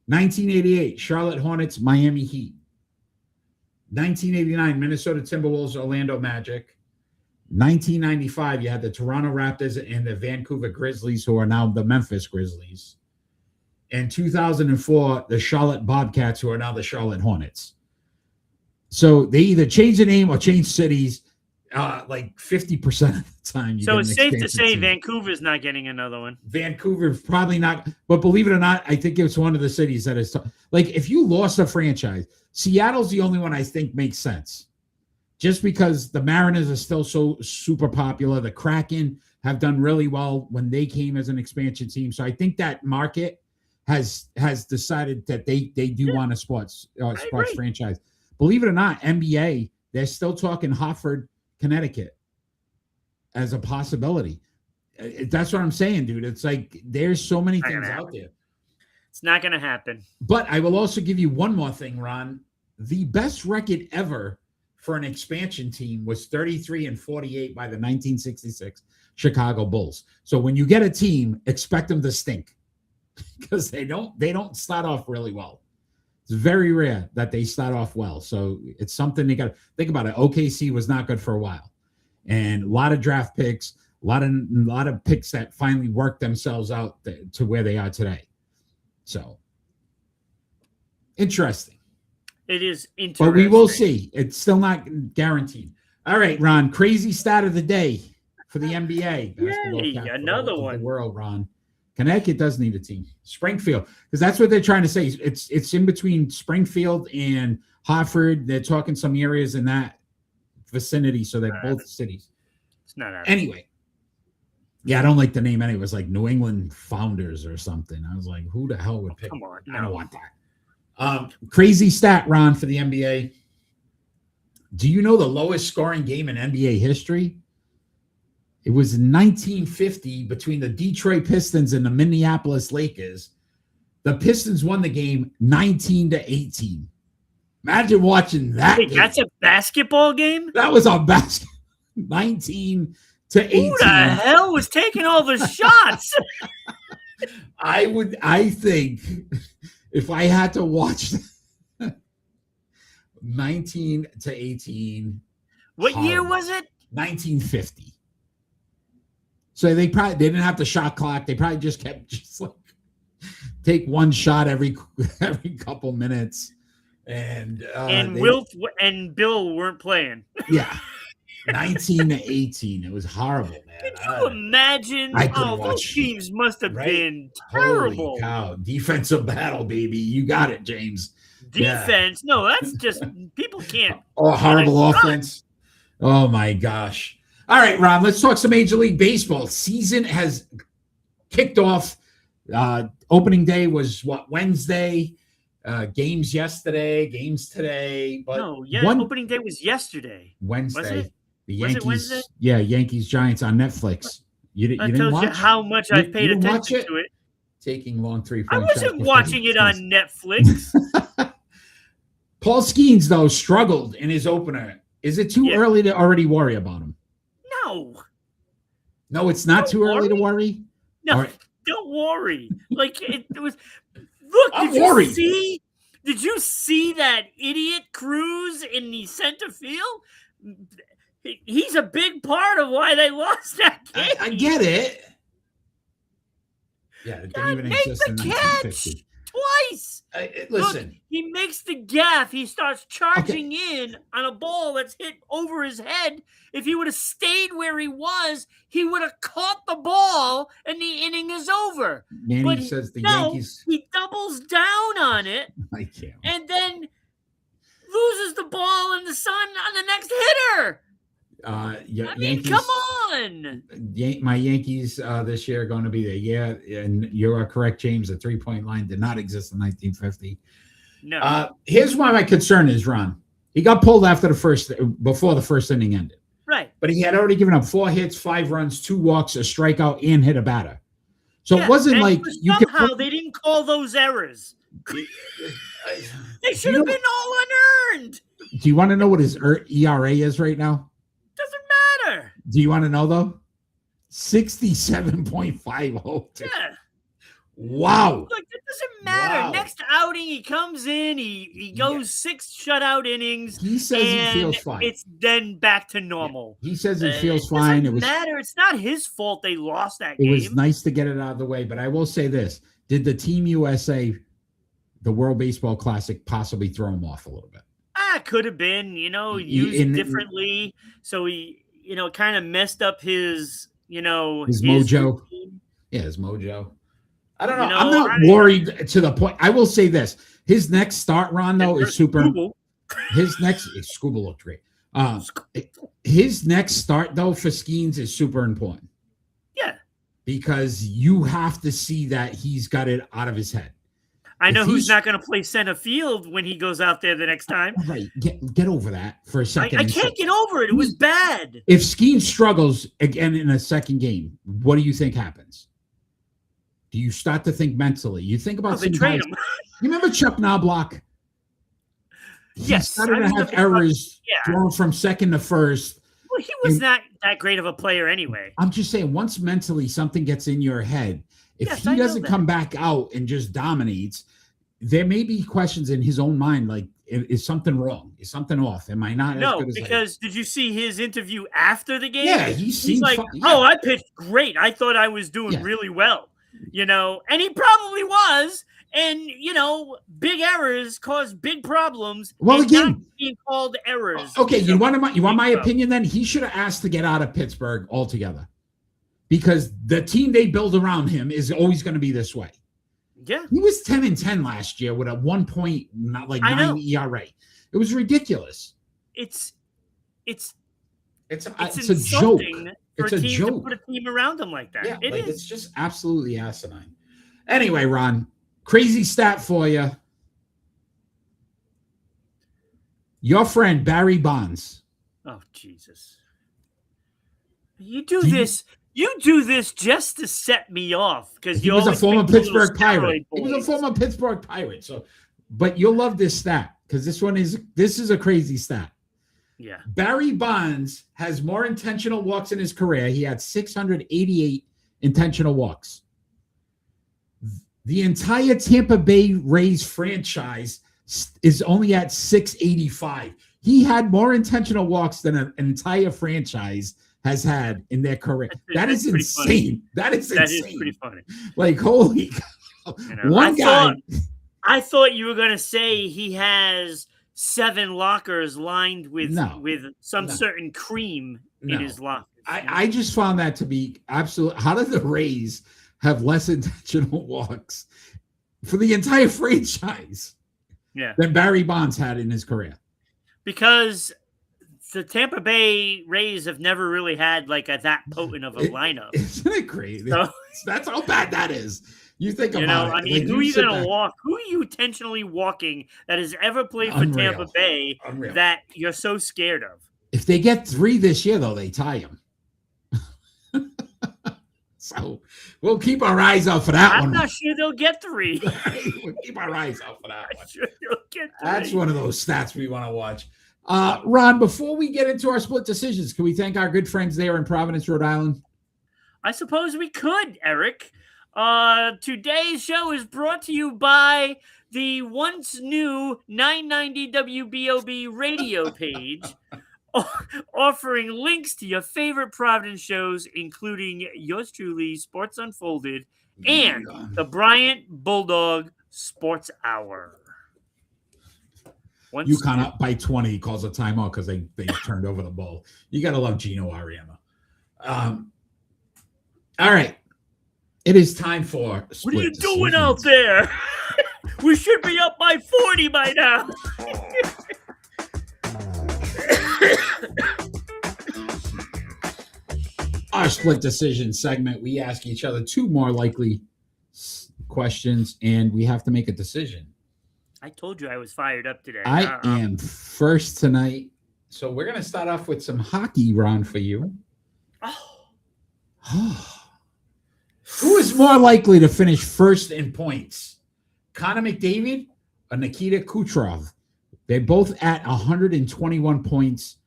1988, Charlotte Hornets, Miami Heat. 1989, Minnesota Timberwolves, Orlando Magic. 1995, you had the Toronto Raptors and the Vancouver Grizzlies, who are now the Memphis Grizzlies. And 2004, the Charlotte Bobcats, who are now the Charlotte Hornets. So they either change the name or change cities like 50% of the time. So it's safe to say Vancouver's not getting another one. Vancouver's probably not. But believe it or not, I think it's one of the cities that is like if you lost a franchise, Seattle's the only one I think makes sense. Just because the Mariners are still so super popular. The Kraken have done really well when they came as an expansion team. So I think that market has decided that they do want a sports franchise. Believe it or not, NBA, they're still talking Hartford, Connecticut as a possibility. That's what I'm saying, dude. It's like there's so many things out there. It's not going to happen. But I will also give you one more thing, Ron. The best record ever for an expansion team was 33-48 by the 1966 Chicago Bulls. So when you get a team, expect them to stink because they don't start off really well. It's very rare that they start off well. So it's something you got to think about it. OKC was not good for a while, and a lot of draft picks, a lot of picks that finally worked themselves out to where they are today. So interesting. It is interesting. But we will see. It's still not guaranteed. All right, Ron. Crazy stat of the day for the NBA. Yay, another one. The world, Ron. Connecticut does need a team. Springfield, because that's what they're trying to say. It's in between Springfield and Hartford. They're talking some areas in that vicinity, so they're both cities. It's not happening. Anyway. Yeah, I don't like the name anyway. It was like New England Founders or something. I was like, who the hell would pick? Come on, I don't want that. Crazy stat, Ron, for the NBA. Do you know the lowest scoring game in NBA history? It was in 1950 between the Detroit Pistons and the Minneapolis Lakers. The Pistons won the game 19-18. Imagine watching that. Wait, game. That's a basketball game? That was a basket. 19-18. Who the hell was taking all the shots? I think if I had to watch 19-18. What year was it? 1950. So they didn't have the shot clock. They probably just kept like take one shot every couple minutes. And Wilt and Bill weren't playing. Yeah. 19-18. It was horrible, man. Could you imagine? Those teams must have been terrible. Holy cow. Defensive battle, baby. You got it, James. Defense? Yeah. No, that's just people can't. Oh, horrible offense. Oh my gosh. All right, Ron, let's talk some Major League Baseball. Season has kicked off. Opening day was Wednesday. Games yesterday, games today. But opening day was yesterday. Wednesday. Was it? The Yankees, was it Wednesday? Yeah, Yankees Giants on Netflix. You didn't watch? You how much I've paid attention to it. Taking long 3 I wasn't watching it on Netflix. Paul Skeens, though, struggled in his opener. Is it too early to already worry about him? No, it's not too early to worry. No, don't worry. Like it was. Look, I'm worried. Did you see that idiot Cruz in the center field? He's a big part of why they lost that game. I get it. Yeah, it didn't even exist in 1950. Twice. Listen. Look, he makes the gaff. He starts charging in on a ball that's hit over his head. If he would have stayed where he was, he would have caught the ball and the inning is over. Manny says the Yankees. He doubles down on it. I can't. And then loses the ball in the sun on the next hitter. Yankees, come on. My Yankees this year are going to be there. Yeah, and you are correct, James. The 3-point line did not exist in 1950. No. Here's why my concern is, Ron. He got pulled before the first inning ended. Right. But he had already given up 4 hits, 5 runs, 2 walks, a strikeout, and hit a batter. So it wasn't like you somehow they didn't call those errors. They should have been all unearned. Do you want to know what his ERA is right now? Doesn't matter. Do you want to know, though? 67.50. Yeah. Wow. Look, it doesn't matter. Wow. Next outing, he comes in, he goes 6 shutout innings. He says he feels fine. It's then back to normal. Yeah. He says he feels fine. It doesn't matter. It's not his fault they lost that game. It was game. nice to get it out of the way, but I will say this. Did the Team USA, the World Baseball Classic, possibly throw him off a little bit? Could have been, used differently. So he, kind of messed up his, his mojo. routine. Yeah, his mojo. I don't know. I'm not worried to the point. I will say this. His next start, Ron, though, is super. His next – Scuba looked great. His next start, though, for Skeens is super important. Yeah. Because you have to see that he's got it out of his head. I know who's not going to play center field when he goes out there the next time. Right. Get over that for a second. I can't get over it. It was bad. If Skeens struggles again in a second game, what do you think happens? do you start to think mentally? You think about Oh, they some trade guys. him. You remember Chuck Knobloch? He Yes, started I to have remember errors yeah. throwing from second to first. Well, he was not that great of a player anyway. I'm just saying, once mentally something gets in your head, if Yes, he I know doesn't that. come back out and just dominates, there may be questions in his own mind like, is something wrong? Is something off? Am I not as No, good as I am? because did you see his interview after the game? Yeah, he He's seemed like, fine. "Oh, Yeah. I pitched great. I thought I was doing Yeah. really well." You know, and he probably was. And you know, big errors cause big problems. Well, and again, not being called errors. Okay, is you a want my big opinion then? He should have asked to get out of Pittsburgh altogether. Because the team they build around him is always going to be this way. Yeah. He was 10-10 last year with a 1.9 I know. ERA. It was ridiculous. It's It's a joke. insulting for It's a a team joke. to put a team around him like that. Yeah, It is. it's just absolutely asinine. Anyway, Ron, crazy stat for you. Your friend Barry Bonds. Oh, Jesus. You do this. You do this just to set me off because He was a former Pittsburgh Pirate. He was a former Pittsburgh Pirate. So, but you'll love this stat because this is a crazy stat. Yeah. Barry Bonds has more intentional walks in his career. He had 688 intentional walks. The entire Tampa Bay Rays franchise is only at 685. He had more intentional walks than an entire franchise has had in their career. That's insane. Funny. That is insane. That is pretty funny. Like, holy cow. You know, I thought you were going to say he has 7 lockers lined with some certain cream in his lockers. I just found that to be absolute. How did the Rays have less intentional walks for the entire franchise than Barry Bonds had in his career? Because the Tampa Bay Rays have never really had like that potent of a lineup. Isn't it crazy? So, that's how bad that is. You think about it. I mean, like, who are you going to walk? Who are you intentionally walking that has ever played for Tampa Bay that you're so scared of? If they get 3 this year, though, they tie him. So we'll keep our eyes out for that one. I'm not sure they'll get 3. We'll keep our eyes out for that one. Sure they'll get 3. That's one of those stats we want to watch. Ron, before we get into our split decisions, can we thank our good friends there in Providence, Rhode Island? I suppose we could, Eric. Today's show is brought to you by the once new 990 WBOB radio page, offering links to your favorite Providence shows, including yours truly, Sports Unfolded, and the Bryant Bulldog Sports Hour. UConn up by 20. He calls a timeout because they turned over the ball. You got to love Gino Ariema. All right. It is time for What are you doing out there? We should be up by 40 by now. Our split decision segment, we ask each other 2 more likely questions, and we have to make a decision. I told you I was fired up today. I am first tonight. So we're going to start off with some hockey, Ron, for you. Who is more likely to finish first in points? Connor McDavid or Nikita Kucherov? They're both at 121 points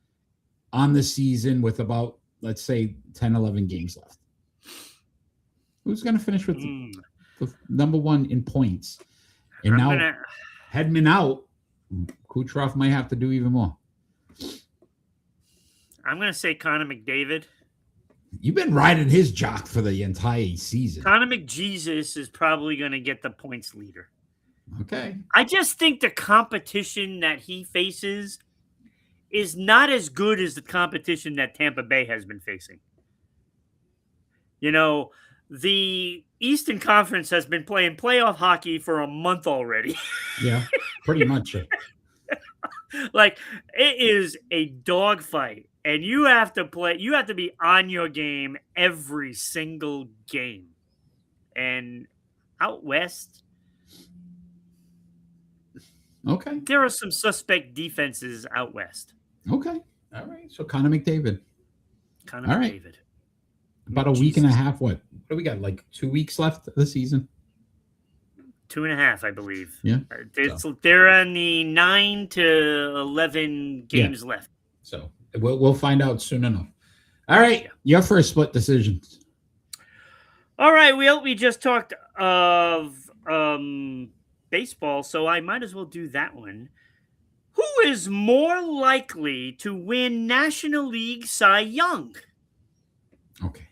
on the season with about, let's say, 10, 11 games left. Who's going to finish with the number 1 in points? And now Hedman out, Kucherov might have to do even more. I'm going to say Connor McDavid. You've been riding his jock for the entire season. Connor McJesus is probably going to get the points leader. Okay. I just think the competition that he faces is not as good as the competition that Tampa Bay has been facing. You know, the Eastern Conference has been playing playoff hockey for a month already. Yeah, pretty much. Like, it is a dogfight. And you have to be on your game every single game. And out west, okay, there are some suspect defenses out west. Okay. All right. So Connor McDavid. Connor McDavid. About a week and a half. What do we got? Like 2 weeks left of the season? 2.5, I believe. Yeah. They're on the 9 to 11 games left. So we'll find out soon enough. All right. Your first split decision. All right. We just talked of baseball, so I might as well do that one. Who is more likely to win National League Cy Young? Okay.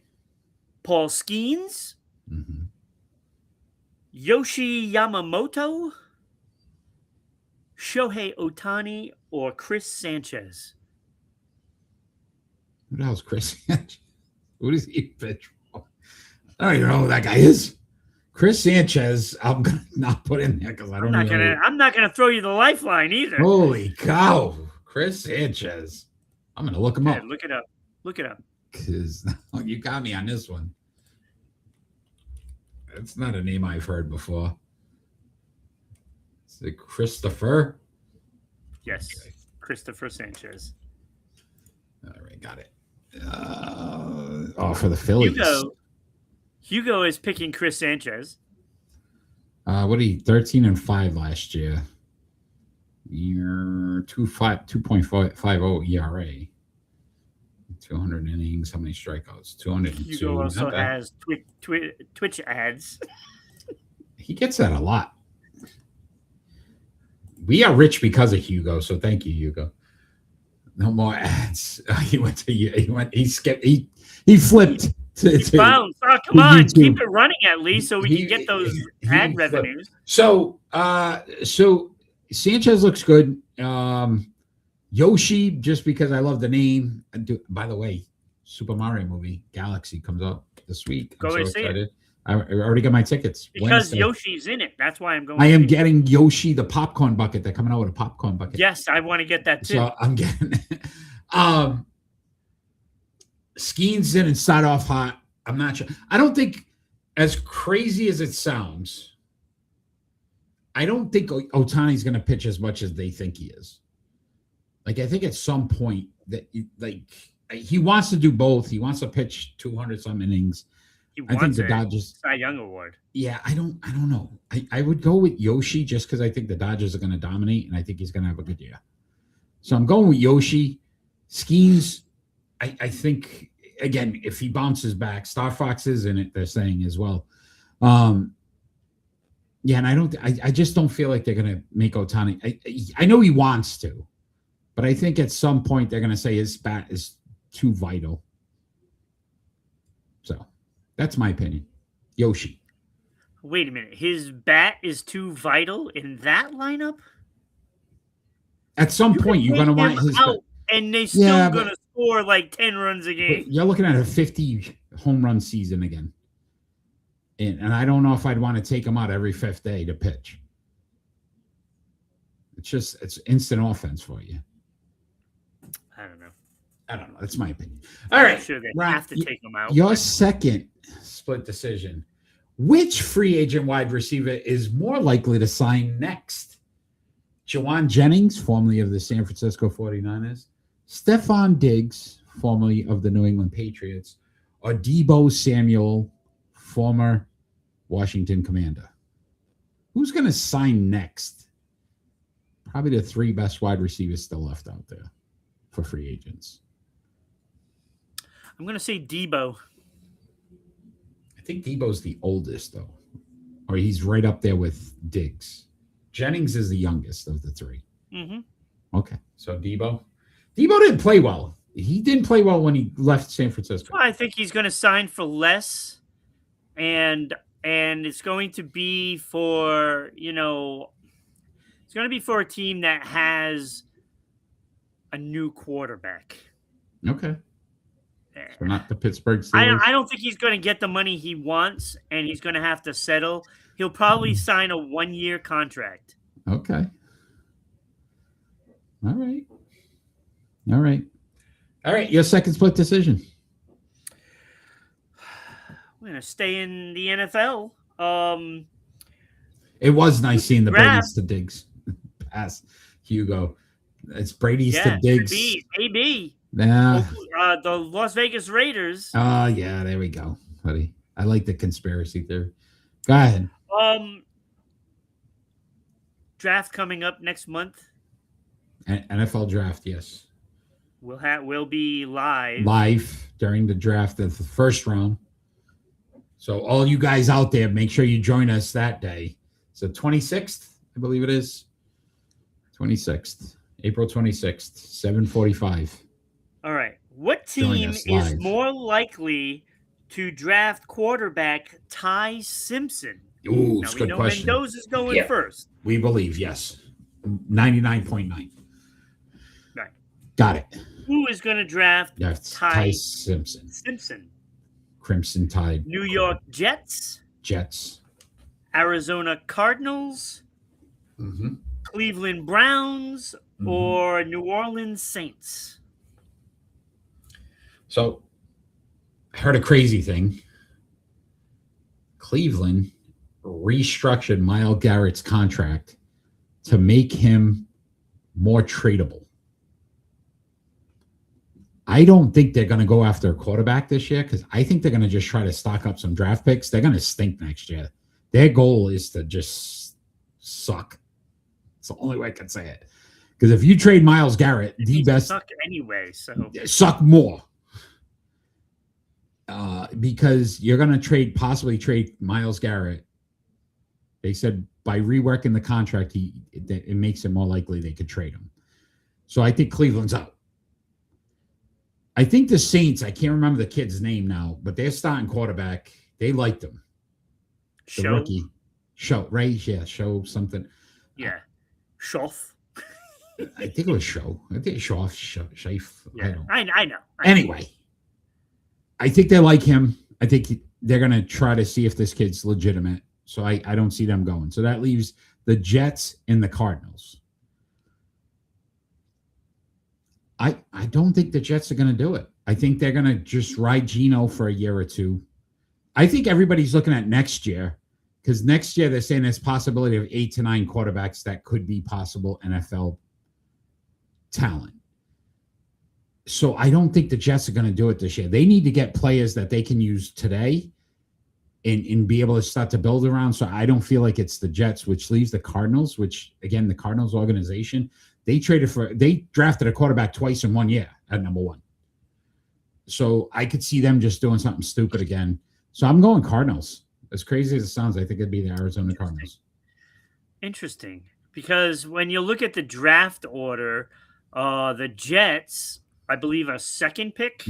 Paul Skeens, Mm-hmm. Yoshi Yamamoto, Shohei Ohtani, or Chris Sanchez? Who the hell's Chris Sanchez? Who does he pitch for? I don't even know who that guy is. Chris Sanchez, I'm gonna not put in there because I'm not gonna throw you the lifeline either. Holy cow, Chris Sanchez! I'm gonna look him up. Look it up. Look it up. Because you got me on this one. It's not a name I've heard before. Is it Christopher? Yes, okay. Christopher Sanchez. All right, got it. For the Phillies. Hugo is picking Chris Sanchez. What he 13-5 last year. Year 2.50 ERA. 200 innings. How many strikeouts? 202. Hugo also has Twitch ads. He gets that a lot. We are rich because of Hugo, so thank you, Hugo. No more ads. He flipped. Bounced. Oh, come on, YouTube. Keep it running at least so we can get those ad revenues. So Sanchez looks good. Yoshi, just because I love the name. By the way, Super Mario movie Galaxy comes out this week. I'm so excited. I already got my tickets. Because Wednesday. Yoshi's in it. That's why I'm going. I am getting Yoshi the popcorn bucket. They're coming out with a popcorn bucket. Yes, I want to get that too. So I'm getting Skeens didn't start off hot. I'm not sure. I don't think, as crazy as it sounds, I don't think Ohtani's going to pitch as much as they think he is. Like, I think at some point that he wants to do both. He wants to pitch 200-some innings. I think the Dodgers Cy Young Award. Yeah, I don't know. I would go with Yoshi just because I think the Dodgers are going to dominate, and I think he's going to have a good year. So I'm going with Yoshi. Skeens, I think, again, if he bounces back, Star Fox is in it, they're saying as well. Yeah, and I just don't feel like they're going to make Ohtani. I know he wants to, but I think at some point they're going to say his bat is too vital. So that's my opinion. Yoshi. Wait a minute. His bat is too vital in that lineup? At some point, you're going to want his out, and they still going to score like 10 runs a game. You're looking at a 50 home run season again. And I don't know if I'd want to take him out every fifth day to pitch. It's instant offense for you. I don't know. That's my opinion. All right. I'm sure they have to take him out. Your second split decision. Which free agent wide receiver is more likely to sign next? Juwan Jennings, formerly of the San Francisco 49ers, Stephon Diggs, formerly of the New England Patriots, or Deebo Samuel, former Washington Commander. Who's going to sign next? Probably the three best wide receivers still left out there for free agents. I'm going to say Deebo. I think Deebo's the oldest, though. Or he's right up there with Diggs. Jennings is the youngest of the three. Mm-hmm. Okay, so Deebo. Deebo didn't play well. He didn't play well when he left San Francisco. Well, I think he's going to sign for less, and it's going to be for, it's going to be for a team that has a new quarterback. Okay. So not the Pittsburgh Steelers. I don't think he's going to get the money he wants, and he's going to have to settle. He'll probably sign a 1-year contract. Okay. All right. Your second split decision. We're going to stay in the NFL. It was nice seeing the Brady's to Diggs pass Hugo. It's Brady's to Diggs. Maybe. Nah. The Las Vegas Raiders. Oh, yeah, there we go, buddy. I like the conspiracy theory. Go ahead. Draft coming up next month. NFL draft, yes. We'll be Live during the draft of the first round. So all you guys out there, make sure you join us that day. So 26th, I believe it is. 26th, April 26th, 7:45. All right. What team is more likely to draft quarterback Ty Simpson? Ooh, it's a good question. Mendoza's going first. We believe, yes. 99.9. Right. Got it. Who is going to draft Ty Simpson? Crimson Tide. New York Jets. Arizona Cardinals. Cleveland Browns. Or New Orleans Saints. So, I heard a crazy thing. Cleveland restructured Myles Garrett's contract to make him more tradable. I don't think they're going to go after a quarterback this year because I think they're going to just try to stock up some draft picks. They're going to stink next year. Their goal is to just suck. It's the only way I can say it. Because if you trade Myles Garrett, the best suck anyway, so suck more. Because you're going to possibly trade Myles Garrett. They said by reworking the contract, it makes it more likely they could trade him. So I think Cleveland's out. I think the Saints, I can't remember the kid's name now, but they're starting quarterback. They liked him. The rookie. Show, right? Yeah, Show something. Yeah. Schoff. I think it was Show. I think Schoff. Shafe. Yeah, I know. Anyway, I think they like him. I think they're going to try to see if this kid's legitimate. So I don't see them going. So that leaves the Jets and the Cardinals. I don't think the Jets are going to do it. I think they're going to just ride Geno for a year or two. I think everybody's looking at next year because next year they're saying there's possibility of 8 to 9 quarterbacks that could be possible NFL talent. So I don't think the Jets are going to do it this year. They need to get players that they can use today and be able to start to build around. So I don't feel like it's the Jets, which leaves the Cardinals, which, again, the Cardinals organization, they drafted a quarterback twice in 1 year at number 1. So I could see them just doing something stupid again. So I'm going Cardinals. As crazy as it sounds, I think it'd be the Arizona Cardinals. Interesting. Because when you look at the draft order, the Jets, I believe, are second pick.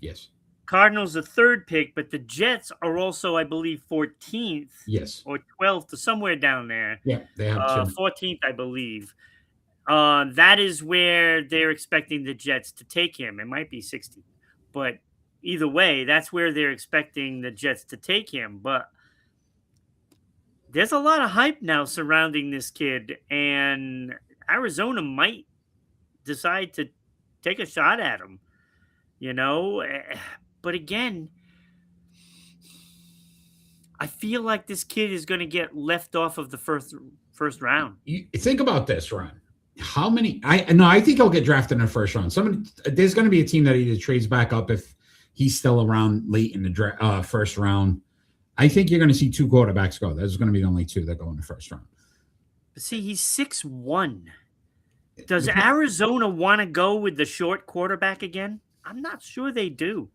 Yes. Cardinals, a third pick, but the Jets are also, I believe, 14th. Yes. Or 12th, or somewhere down there. Yeah, they have 14th, I believe. That is where they're expecting the Jets to take him. It might be 60th. But either way, that's where they're expecting the Jets to take him. But there's a lot of hype now surrounding this kid, and Arizona might decide to take a shot at him, But again, I feel like this kid is going to get left off of the first round. You think about this, Ron. How many? I think he'll get drafted in the first round. There's going to be a team that either trades back up if he's still around late in the first round. I think you're going to see 2 quarterbacks go. There's going to be the only 2 that go in the first round. But see, he's 6'1". Does Arizona want to go with the short quarterback again? I'm not sure they do.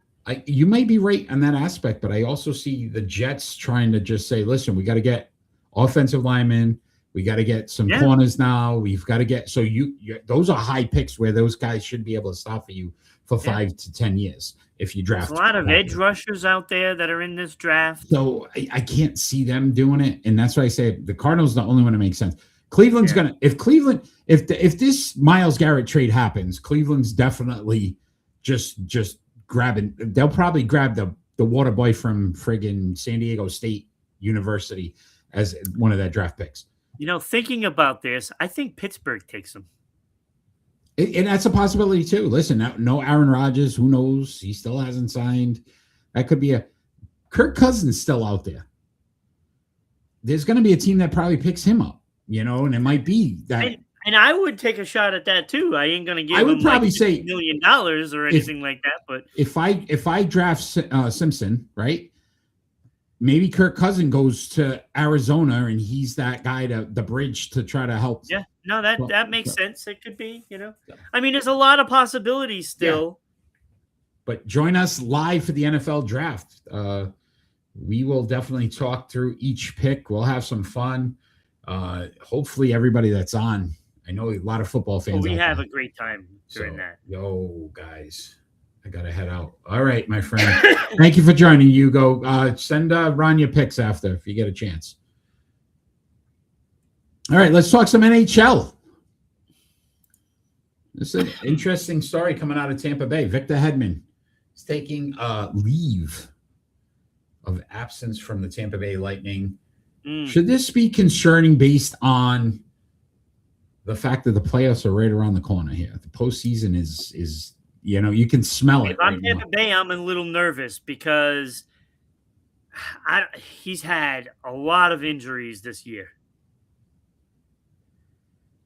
You may be right on that aspect, but I also see the Jets trying to just say, listen, we got to get offensive linemen. We got to get some corners now. We've got to get those are high picks where those guys should be able to stop for you for 5 to 10 years if you draft. There's a lot of edge rushers out there that are in this draft. So I can't see them doing it, and that's why I say the Cardinals are the only one that makes sense. Cleveland's gonna if this Myles Garrett trade happens, Cleveland's definitely just grabbing. They'll probably grab the water boy from friggin' San Diego State University as one of their draft picks. Thinking about this, I think Pittsburgh takes him. And that's a possibility too. Listen, no Aaron Rodgers. Who knows? He still hasn't signed. That could be Kirk Cousins still out there. There's going to be a team that probably picks him up, and it might be that. And I would take a shot at that too. I ain't gonna give I would him probably like say $50 million or anything like that. But if I draft Simpson, right? Maybe Kirk Cousin goes to Arizona and he's that guy the bridge to try to help. yeah, no, that makes so- sense. It could be, I mean, there's a lot of possibilities still. But join us live for the NFL draft. We will definitely talk through each pick. We'll have some fun. Hopefully, everybody that's on. I know a lot of football fans. We out have there. a great time during that. Yo, guys, I gotta head out. All right, my friend. Thank you for joining, Hugo. Send Ron your picks after if you get a chance. All right, let's talk some NHL. This is an interesting story coming out of Tampa Bay. Victor Hedman is taking a leave of absence from the Tampa Bay Lightning. Should this be concerning based on the fact that the playoffs are right around the corner here? The postseason is you can smell it. If I'm Tampa Bay, I'm a little nervous because he's had a lot of injuries this year.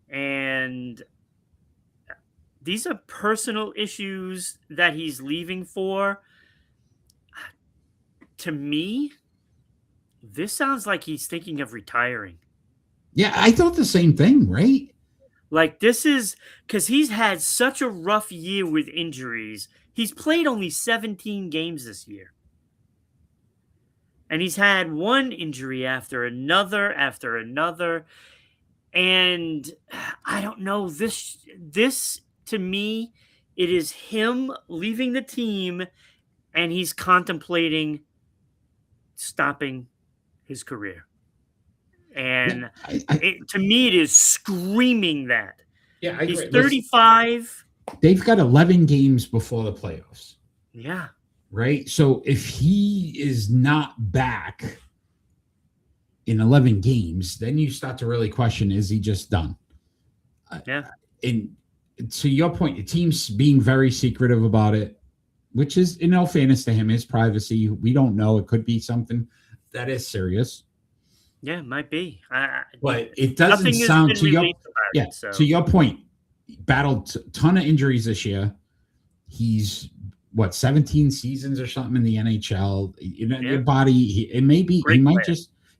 And these are personal issues that he's leaving for. To me, this sounds like he's thinking of retiring. Yeah, I thought the same thing, right? Like, this is because he's had such a rough year with injuries. He's played only 17 games this year. And he's had one injury after another. And I don't know, this to me, it is him leaving the team and he's contemplating stopping his career. And to me, it is screaming that. Yeah, I he's agree. 35. They've got 11 games before the playoffs. Yeah. Right? So if he is not back in 11 games, then you start to really question, is he just done? Yeah. And to your point, the team's being very secretive about it, which is, in all fairness to him, his privacy. We don't know. It could be something that is serious. Yeah, it might be. But it doesn't sound to to your point. Battled a ton of injuries this year. He's 17 seasons or something in the NHL. Your body.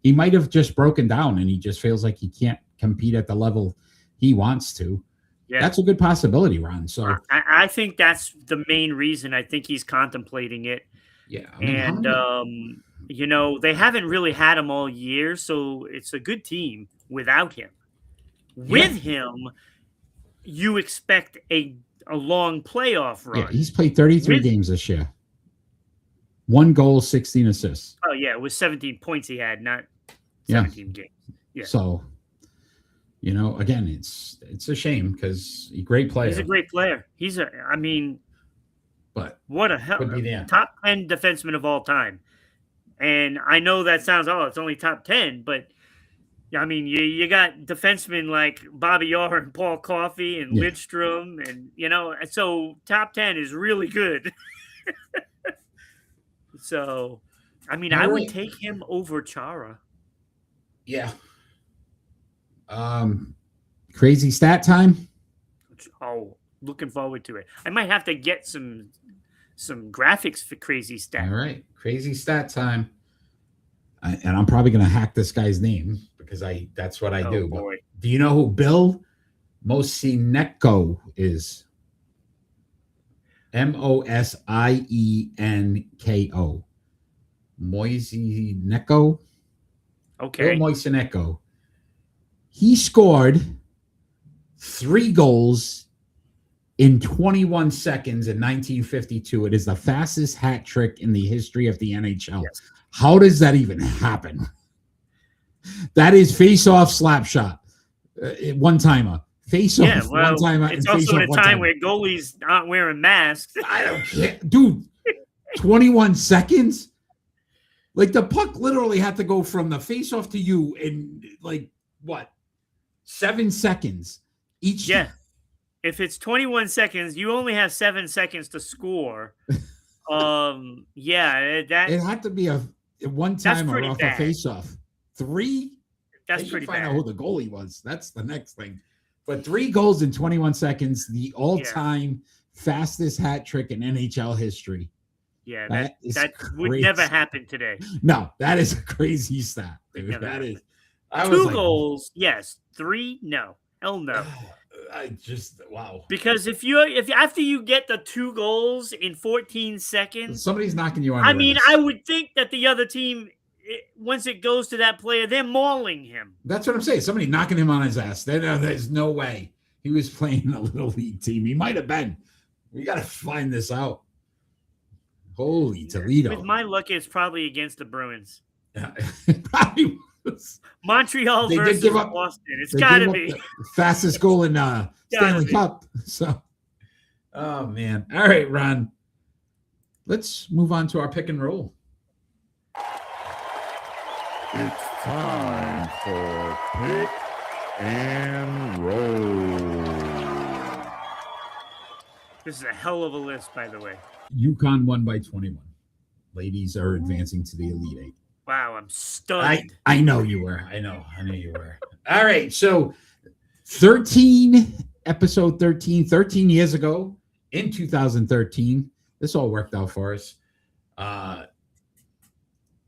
He might have just broken down, and he just feels like he can't compete at the level he wants to. Yeah, that's a good possibility, Ron. So I think that's the main reason. I think he's contemplating it. Yeah, they haven't really had him all year, so it's a good team without him. With him, you expect a long playoff run. Yeah, he's played 33 games this year. 1 goal, 16 assists. Oh, yeah, it was 17 points he had, not 17 games. Yeah. So, again, it's a shame because he's a great player. He's a great player. But what a hell top 10 defenseman of all time. And I know that sounds, it's only top 10, but I mean, you got defensemen like Bobby Orr and Paul Coffey and Lidstrom, and so top 10 is really good. So, I mean, I would take him over Chara. Yeah. Crazy stat time. Oh, looking forward to it. I might have to get some graphics for crazy stat. All right, crazy stat time. And I'm probably going to hack this guy's name because that's what I do. Boy. But do you know who Bill Mosineko is? Mosienko. Moisineko. Okay. Bill Moisineko. He scored 3 goals in 21 seconds in 1952. It is the fastest hat trick in the history of the NHL. Yes. How does that even happen? That is face-off slap shot. One-timer. Face-off, one-timer. It's also a time where goalies aren't wearing masks. I don't care. Dude, 21 seconds? Like, the puck literally had to go from the face-off to you in, 7 seconds each. Yeah. If it's 21 seconds, you only have 7 seconds to score. It had to be a one-timer off a face-off. 3? That's pretty bad. Find out who the goalie was. That's the next thing. But 3 goals in 21 seconds, the all-time fastest hat trick in NHL history. Yeah, That that would never happen today. No, that is a crazy stat, dude. That is. Two goals, yes. 3, no. Hell no. I just wow. Because if after you get the 2 goals in 14 seconds, somebody's knocking you on. I mean, I would think that the other team, once it goes to that player, they're mauling him. That's what I'm saying. Somebody knocking him on his ass. There's no way he was playing a little league team. He might have been. We got to find this out. Holy Toledo. With my luck, it's probably against the Bruins. It probably was. Montreal versus Boston. It's got to be. Fastest goal in Stanley Cup. So, oh, man. All right, Ron. Let's move on to our pick and roll. It's time for pick and roll. This is a hell of a list, by the way. UConn won by 21. Ladies are advancing to the Elite Eight. Wow, I'm stunned. I know you were. I know you were. All right, so episode 13 years ago in 2013. This all worked out for us.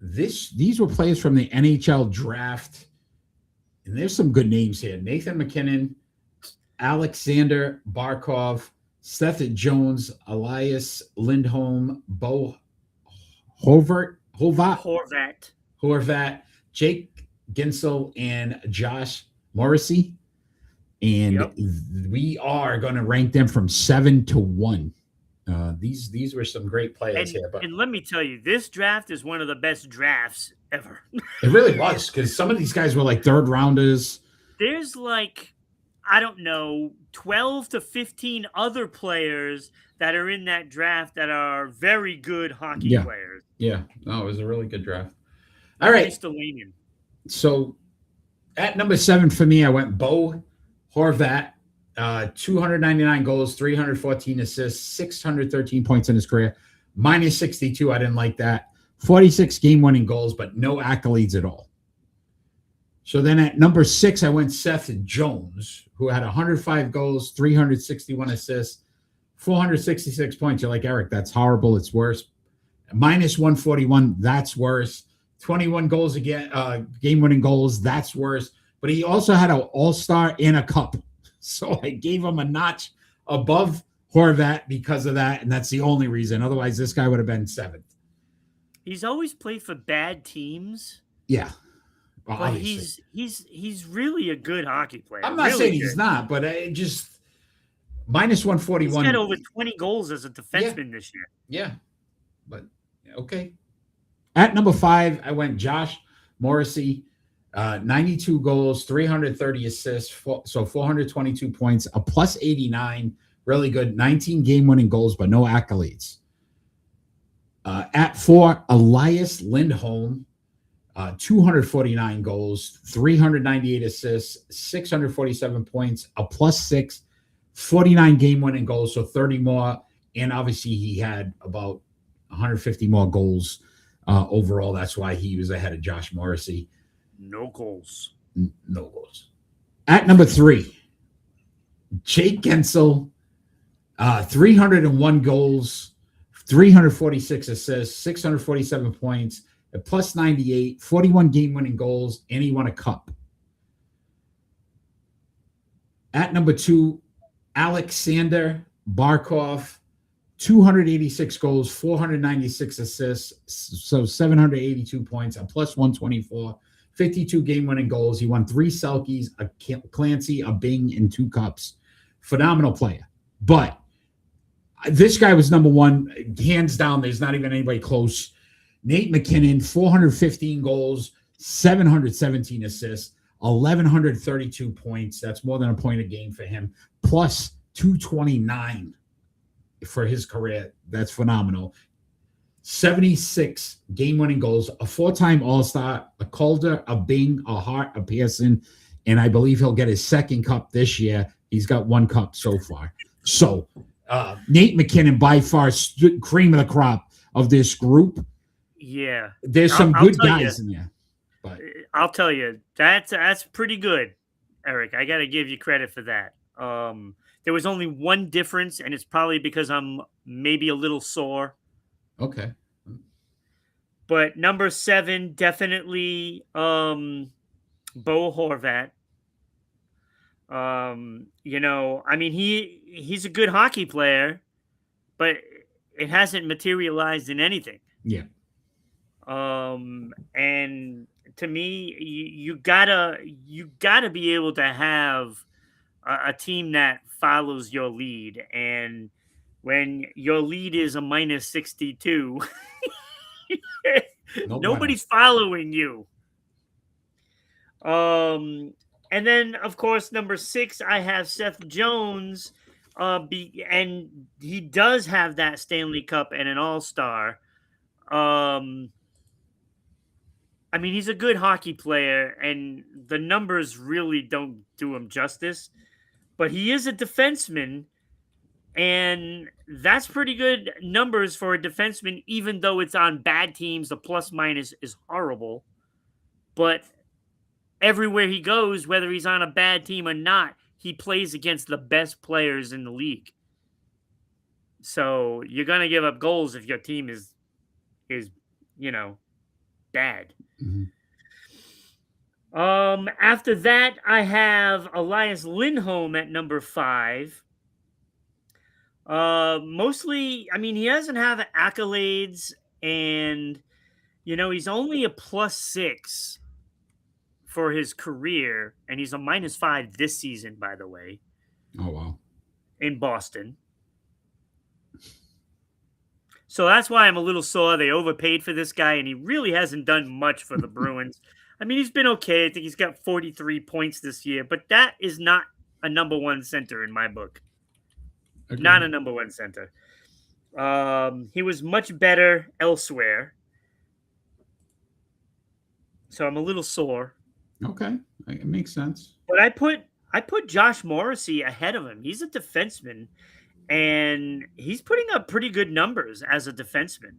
These were players from the NHL draft, and there's some good names here: Nathan MacKinnon, Alexander Barkov, Seth Jones, Elias Lindholm, Bo Horvat, Jake Ginsel, and Josh Morrissey. And we are going to rank them from 7 to 1. These were some great players here. And let me tell you, this draft is one of the best drafts ever. It really was, because some of these guys were like third rounders. There's like, I don't know, 12 to 15 other players that are in that draft that are very good hockey players. Yeah. No, it was a really good draft. All right. So at number 7 for me, I went Bo Horvat. 299 goals, 314 assists, 613 points in his career, minus 62. I didn't like that. 46 game-winning goals, but no accolades at all. So then at number 6, I went Seth Jones, who had 105 goals, 361 assists, 466 points. You're like, Eric, that's horrible. It's worse. Minus 141, that's worse. 21 goals again, game-winning goals, that's worse. But he also had an all-star and a cup. So I gave him a notch above Horvat because of that, and that's the only reason. Otherwise, this guy would have been 7th. He's always played for bad teams. Yeah. Well, but he's really a good hockey player. I'm not saying he's not, but just minus 141. He's got over 20 goals as a defenseman this year. Yeah. But okay. At number 5, I went Josh Morrissey. 92 goals, 330 assists, so 422 points, a plus 89, really good. 19 game-winning goals, but no accolades. At 4, Elias Lindholm, 249 goals, 398 assists, 647 points, a plus 6, 49 game-winning goals, so 30 more, and obviously he had about 150 more goals overall. That's why he was ahead of Josh Morrissey. No goals. No goals. At number 3, Jake Gensel, 301 goals, 346 assists, 647 points, a plus 98, 41 game-winning goals, and he won a cup. At number 2, Alexander Barkov, 286 goals, 496 assists, so 782 points, a plus 124. 52 game-winning goals. He won 3 Selkies, a Clancy, a Bing, and 2 cups. Phenomenal player. But this guy was number 1, hands down. There's not even anybody close. Nate MacKinnon, 415 goals, 717 assists, 1,132 points. That's more than a point a game for him. Plus 229 for his career. That's phenomenal. 76 game-winning goals, a 4-time All-Star, a Calder, a Bing, a Hart, a Pearson, and I believe he'll get his 2nd cup this year. He's got 1 cup so far. So Nate MacKinnon, by far, cream of the crop of this group. Yeah. There's some good guys in there. But I'll tell you, that's pretty good. Eric. I got to give you credit for that. There was only one difference, and it's probably because I'm maybe a little sore. Okay. But number 7, definitely Bo Horvat. I mean he's a good hockey player, but it hasn't materialized in anything. Yeah. And to me, you gotta be able to have a team that follows your lead, and when your lead is a minus 62, No bueno. nobody's following you. And then of course number 6, I have Seth Jones. And he does have that Stanley Cup and an All Star. Um, I mean, he's a good hockey player, and the numbers really don't do him justice. But he is a defenseman, and that's pretty good numbers for a defenseman, even though it's on bad teams. The plus minus is horrible. But everywhere he goes, whether he's on a bad team or not, he plays against the best players in the league. So you're gonna give up goals if your team is bad. Mhm. After that, I have Elias Lindholm at number 5. Mostly, I mean, he doesn't have accolades, and he's only a +6 for his career, and he's a -5 this season, by the way, Oh wow. in Boston. So that's why I'm a little sore. They overpaid for this guy, and he really hasn't done much for the Bruins. I mean, he's been okay. I think he's got 43 points this year, but that is not a number 1 center in my book. Agreed. Not a number 1 center. He was much better elsewhere. So I'm a little sore. Okay. It makes sense. But I put Josh Morrissey ahead of him. He's a defenseman, and he's putting up pretty good numbers as a defenseman.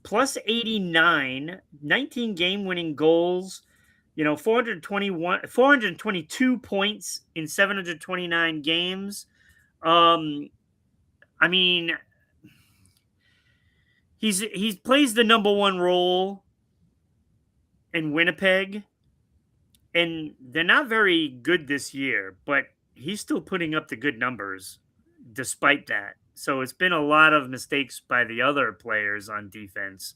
Plus 89, 19 game-winning goals, 422 points in 729 games. I mean, he plays the number 1 role in Winnipeg, and they're not very good this year, but he's still putting up the good numbers despite that. So it's been a lot of mistakes by the other players on defense.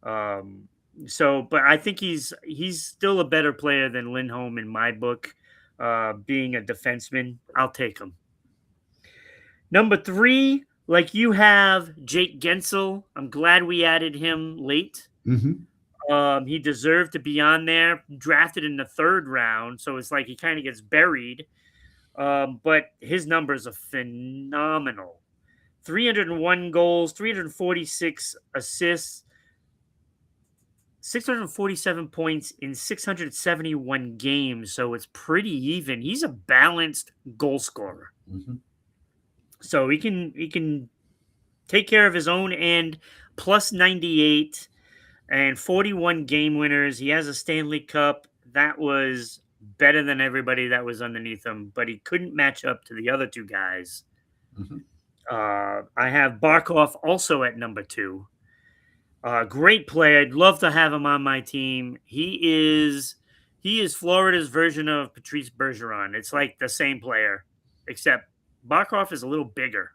But I think he's still a better player than Lindholm in my book. Being a defenseman, I'll take him. Number 3, like you have Jake Gensel. I'm glad we added him late. Mm-hmm. He deserved to be on there. Drafted in the 3rd round, so it's like he kind of gets buried. But his numbers are phenomenal. 301 goals, 346 assists, 647 points in 671 games. So it's pretty even. He's a balanced goal scorer. Mm-hmm. So he can take care of his own end. Plus 98 and 41 game winners. He has a Stanley Cup. That was better than everybody that was underneath him, but he couldn't match up to the other 2 guys. Mm-hmm. I have Barkov also at number 2. Great player. I'd love to have him on my team. He is Florida's version of Patrice Bergeron. It's like the same player, except Barkov is a little bigger.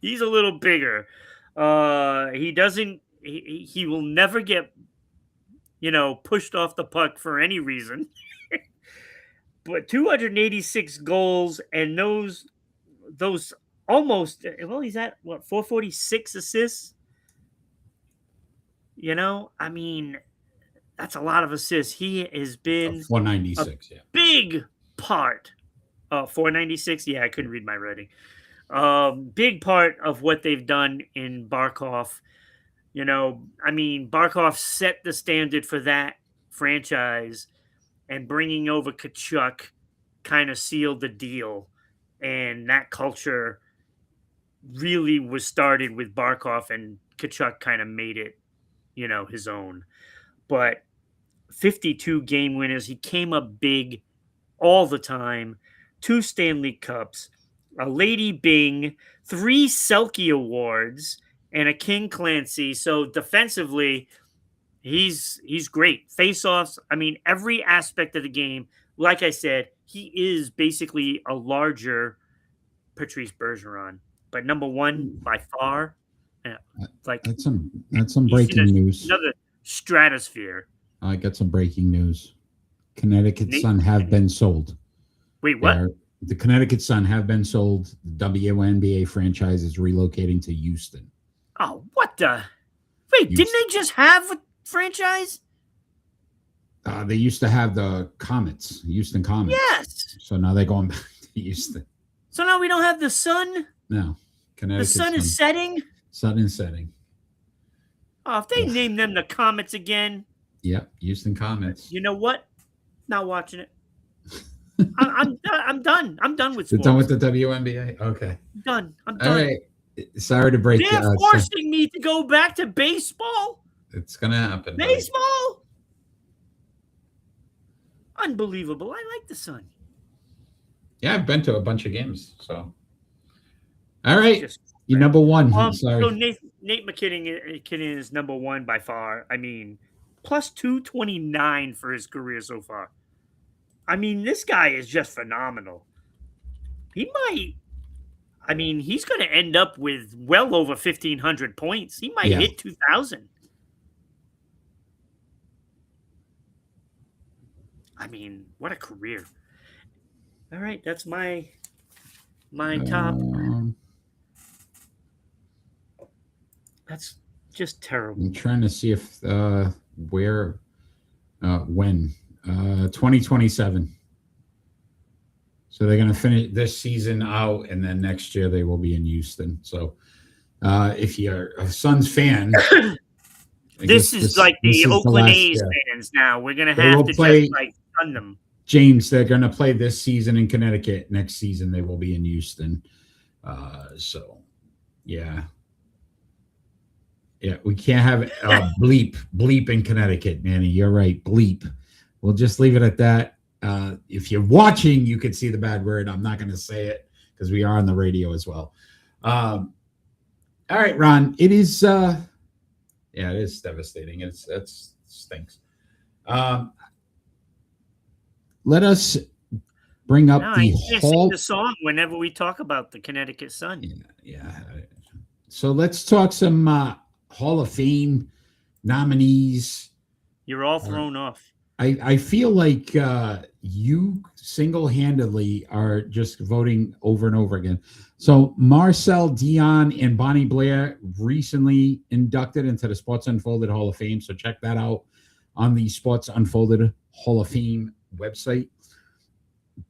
He's a little bigger. He will never get pushed off the puck for any reason. But 286 goals, and those almost, well, he's at 446 assists. I mean, that's a lot of assists. He has been 496, yeah. Big part. 496. Yeah, I couldn't read my writing. Big part of what they've done in Barkov. I mean, Barkov set the standard for that franchise, and bringing over Tkachuk kind of sealed the deal. And that culture really was started with Barkov, and Tkachuk kind of made it, his own. But 52 game winners. He came up big all the time. 2 Stanley Cups, a Lady Bing, 3 Selkie Awards, and a King Clancy. So defensively, he's great. Face-offs, I mean, every aspect of the game. Like I said, he is basically a larger Patrice Bergeron. But number one by far, like That's some breaking news. Another stratosphere. I got some breaking news. Connecticut Nate- Sun have been sold. Wait, what? The Connecticut Sun have been sold. The WNBA franchise is relocating to Houston. Oh, what the? Wait, didn't they just have a franchise? They used to have the Comets, Houston Comets. Yes. So now they're going back to Houston. So now we don't have the sun? No. Connecticut The sun is setting? Sun is setting. Oh, if they name them the Comets again. Yep, Houston Comets. You know what? Not watching it. I'm done. I'm done with You're sports. done with the WNBA? Okay. I'm done. All right. Sorry to break They're forcing me to go back to baseball. It's going to happen. Baseball? Unbelievable. I like the sun. Yeah, I've been to a bunch of games. So, all right. Just You're number one. So Sorry. Nate McKinnon is number one by far. I mean, plus 229 for his career so far. I mean, this guy is just phenomenal. He might. I mean, he's going to end up with well over 1,500 points. He might hit 2,000. I mean, what a career. All right, that's my top. That's just terrible. I'm trying to see if when 2027. So they're going to finish this season out, and then next year they will be in Houston. So if you're a Suns fan, this is like the Oakland A's fans now. We're going to have to just like stun them. James, they're going to play this season in Connecticut. Next season they will be in Houston. So, yeah. Yeah, we can't have bleep in Connecticut, Manny. You're right, bleep. We'll just leave it at that. If you're watching, you can see the bad word. I'm not going to say it because we are on the radio as well. All right, Ron. It is, it is devastating. It stinks. Let us bring up I can't sing the song whenever we talk about the Connecticut Sun. Yeah. So let's talk some Hall of Fame nominees. You're all thrown off. I feel like you single-handedly are just voting over and over again. So Marcel Dion and Bonnie Blair recently inducted into the Sports Unfolded Hall of Fame. So check that out on the Sports Unfolded Hall of Fame website.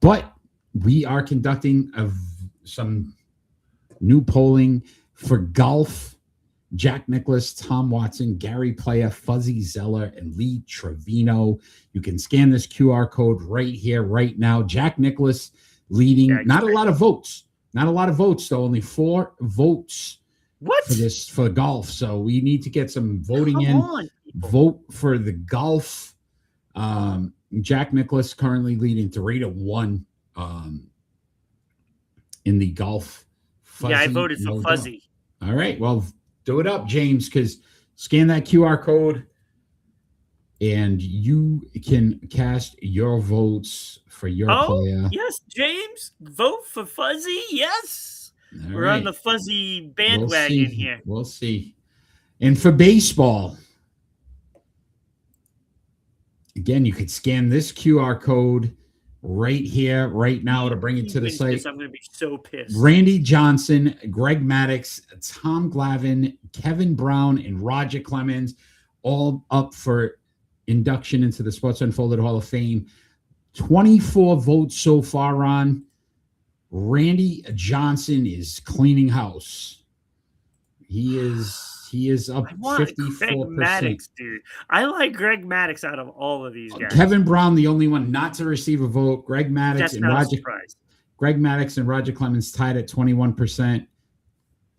But we are conducting some new polling for golf. Jack Nicklaus, Tom Watson, Gary Player, Fuzzy Zeller, and Lee Trevino. You can scan this QR code right here, right now. Jack Nicklaus leading. Not a lot of votes. Not a lot of votes, though. Only 4 votes for golf. So we need to get some voting in. Vote for the golf. Jack Nicklaus currently leading 3-1 in the golf. Fuzzy, I voted for Fuzzy. All right. Well, do it up, James, because scan that QR code and you can cast your votes for your player. Yes, James. Vote for Fuzzy. Yes. We're on the Fuzzy bandwagon here. We'll see. And for baseball, again, you could scan this QR code right here, right now to bring it to the site. I'm going to be so pissed. Randy Johnson, Greg Maddux, Tom Glavine, Kevin Brown, and Roger Clemens, all up for induction into the Sports Unfolded Hall of Fame. 24 votes so far on. Randy Johnson is cleaning house. He is up 54%. Greg Maddux, dude. I like Greg Maddux out of all of these guys. Kevin Brown, the only one not to receive a vote. Greg Maddux and Roger Clemens tied at 21%.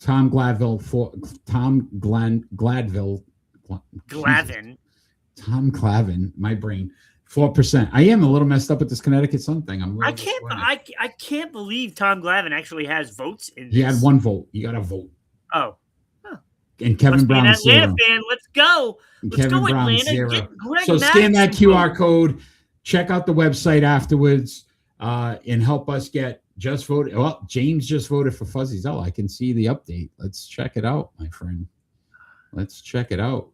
Tom Glavine Tom Clavin, my brain, 4%. I am a little messed up with this Connecticut Sun thing. I'm really I can't believe Tom Glavine actually has votes in this. He had 1 vote. You got to vote. Oh. And Kevin Must Brown, be an Atlanta 0. fan. Let's go. Let's go, Brown, Atlanta. 0. Get Greg So Maddox scan that QR vote. code. Check out the website afterwards and help us get just voted. Well, James just voted for Fuzzy Zell. I can see the update. Let's check it out, my friend. Let's check it out.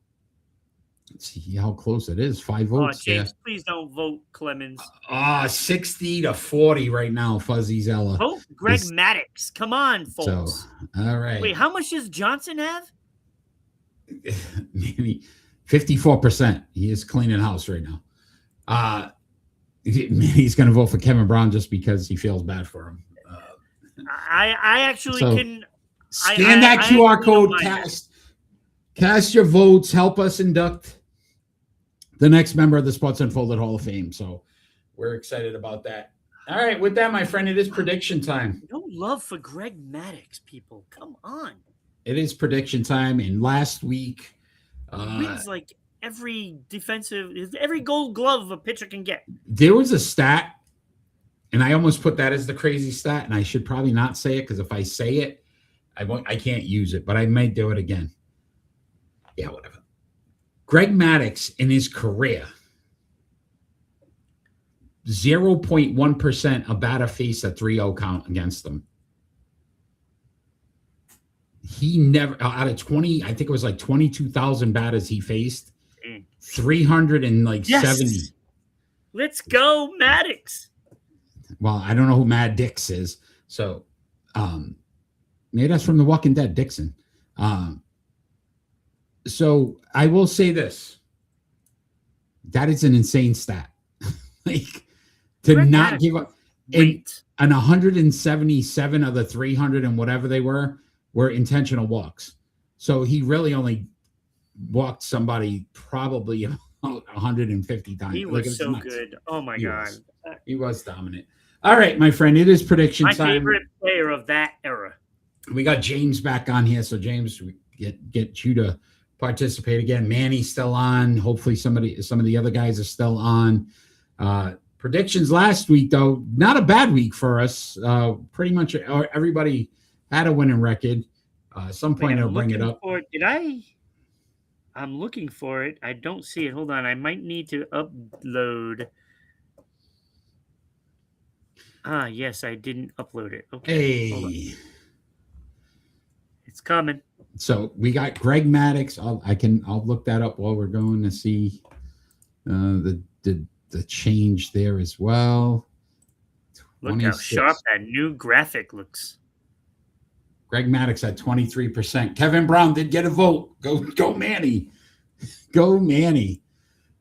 Let's see how close it is. 5 votes. James, please don't vote Clemens. 60-40 right now, Fuzzy Zella. Vote Greg Maddox. Come on, folks. So, all right. Wait, how much does Johnson have? Maybe 54%. He is cleaning house right now. He's going to vote for Kevin Brown just because he feels bad for him. I actually can scan that QR code. Cast your votes. Help us induct the next member of the Sports Unfolded Hall of Fame. So we're excited about that. All right, with that, my friend, it is prediction time. No love for Greg Maddox, people. Come on. It is prediction time. And last week, wins like every Gold Glove a pitcher can get. There was a stat, and I almost put that as the crazy stat, and I should probably not say it because if I say it, I can't use it, but I might do it again. Yeah, whatever. Greg Maddox in his career, 0.1% a batter faced a 3-0 count against them. He never, out of 20, I think it was like 22,000 batters he faced, 370. Let's go, Maddox. Well, I don't know who Mad Dix is. So maybe that's from The Walking Dead, Dixon. So I will say this. That is an insane stat. Like to Greg not Maddox. give up. And 177 of the 300 and whatever they were intentional walks. So he really only walked somebody probably 150 times. He was so good. Oh my God. He was dominant. All right, my friend, it is prediction time. My favorite player of that era. We got James back on here. So James, we get you to participate again. Manny's still on. Hopefully some of the other guys are still on. Predictions last week, though, not a bad week for us. Pretty much everybody had a winning record. At some point, I'll bring it up. I'm looking for it. I don't see it. Hold on. I might need to upload. Yes, I didn't upload it. Okay. Hey. It's coming. So we got Greg Maddox. I'll look that up while we're going to see the change there as well. Look how sharp that new graphic looks. Greg Maddox at 23%. Kevin Brown did get a vote. Go Manny. Go Manny.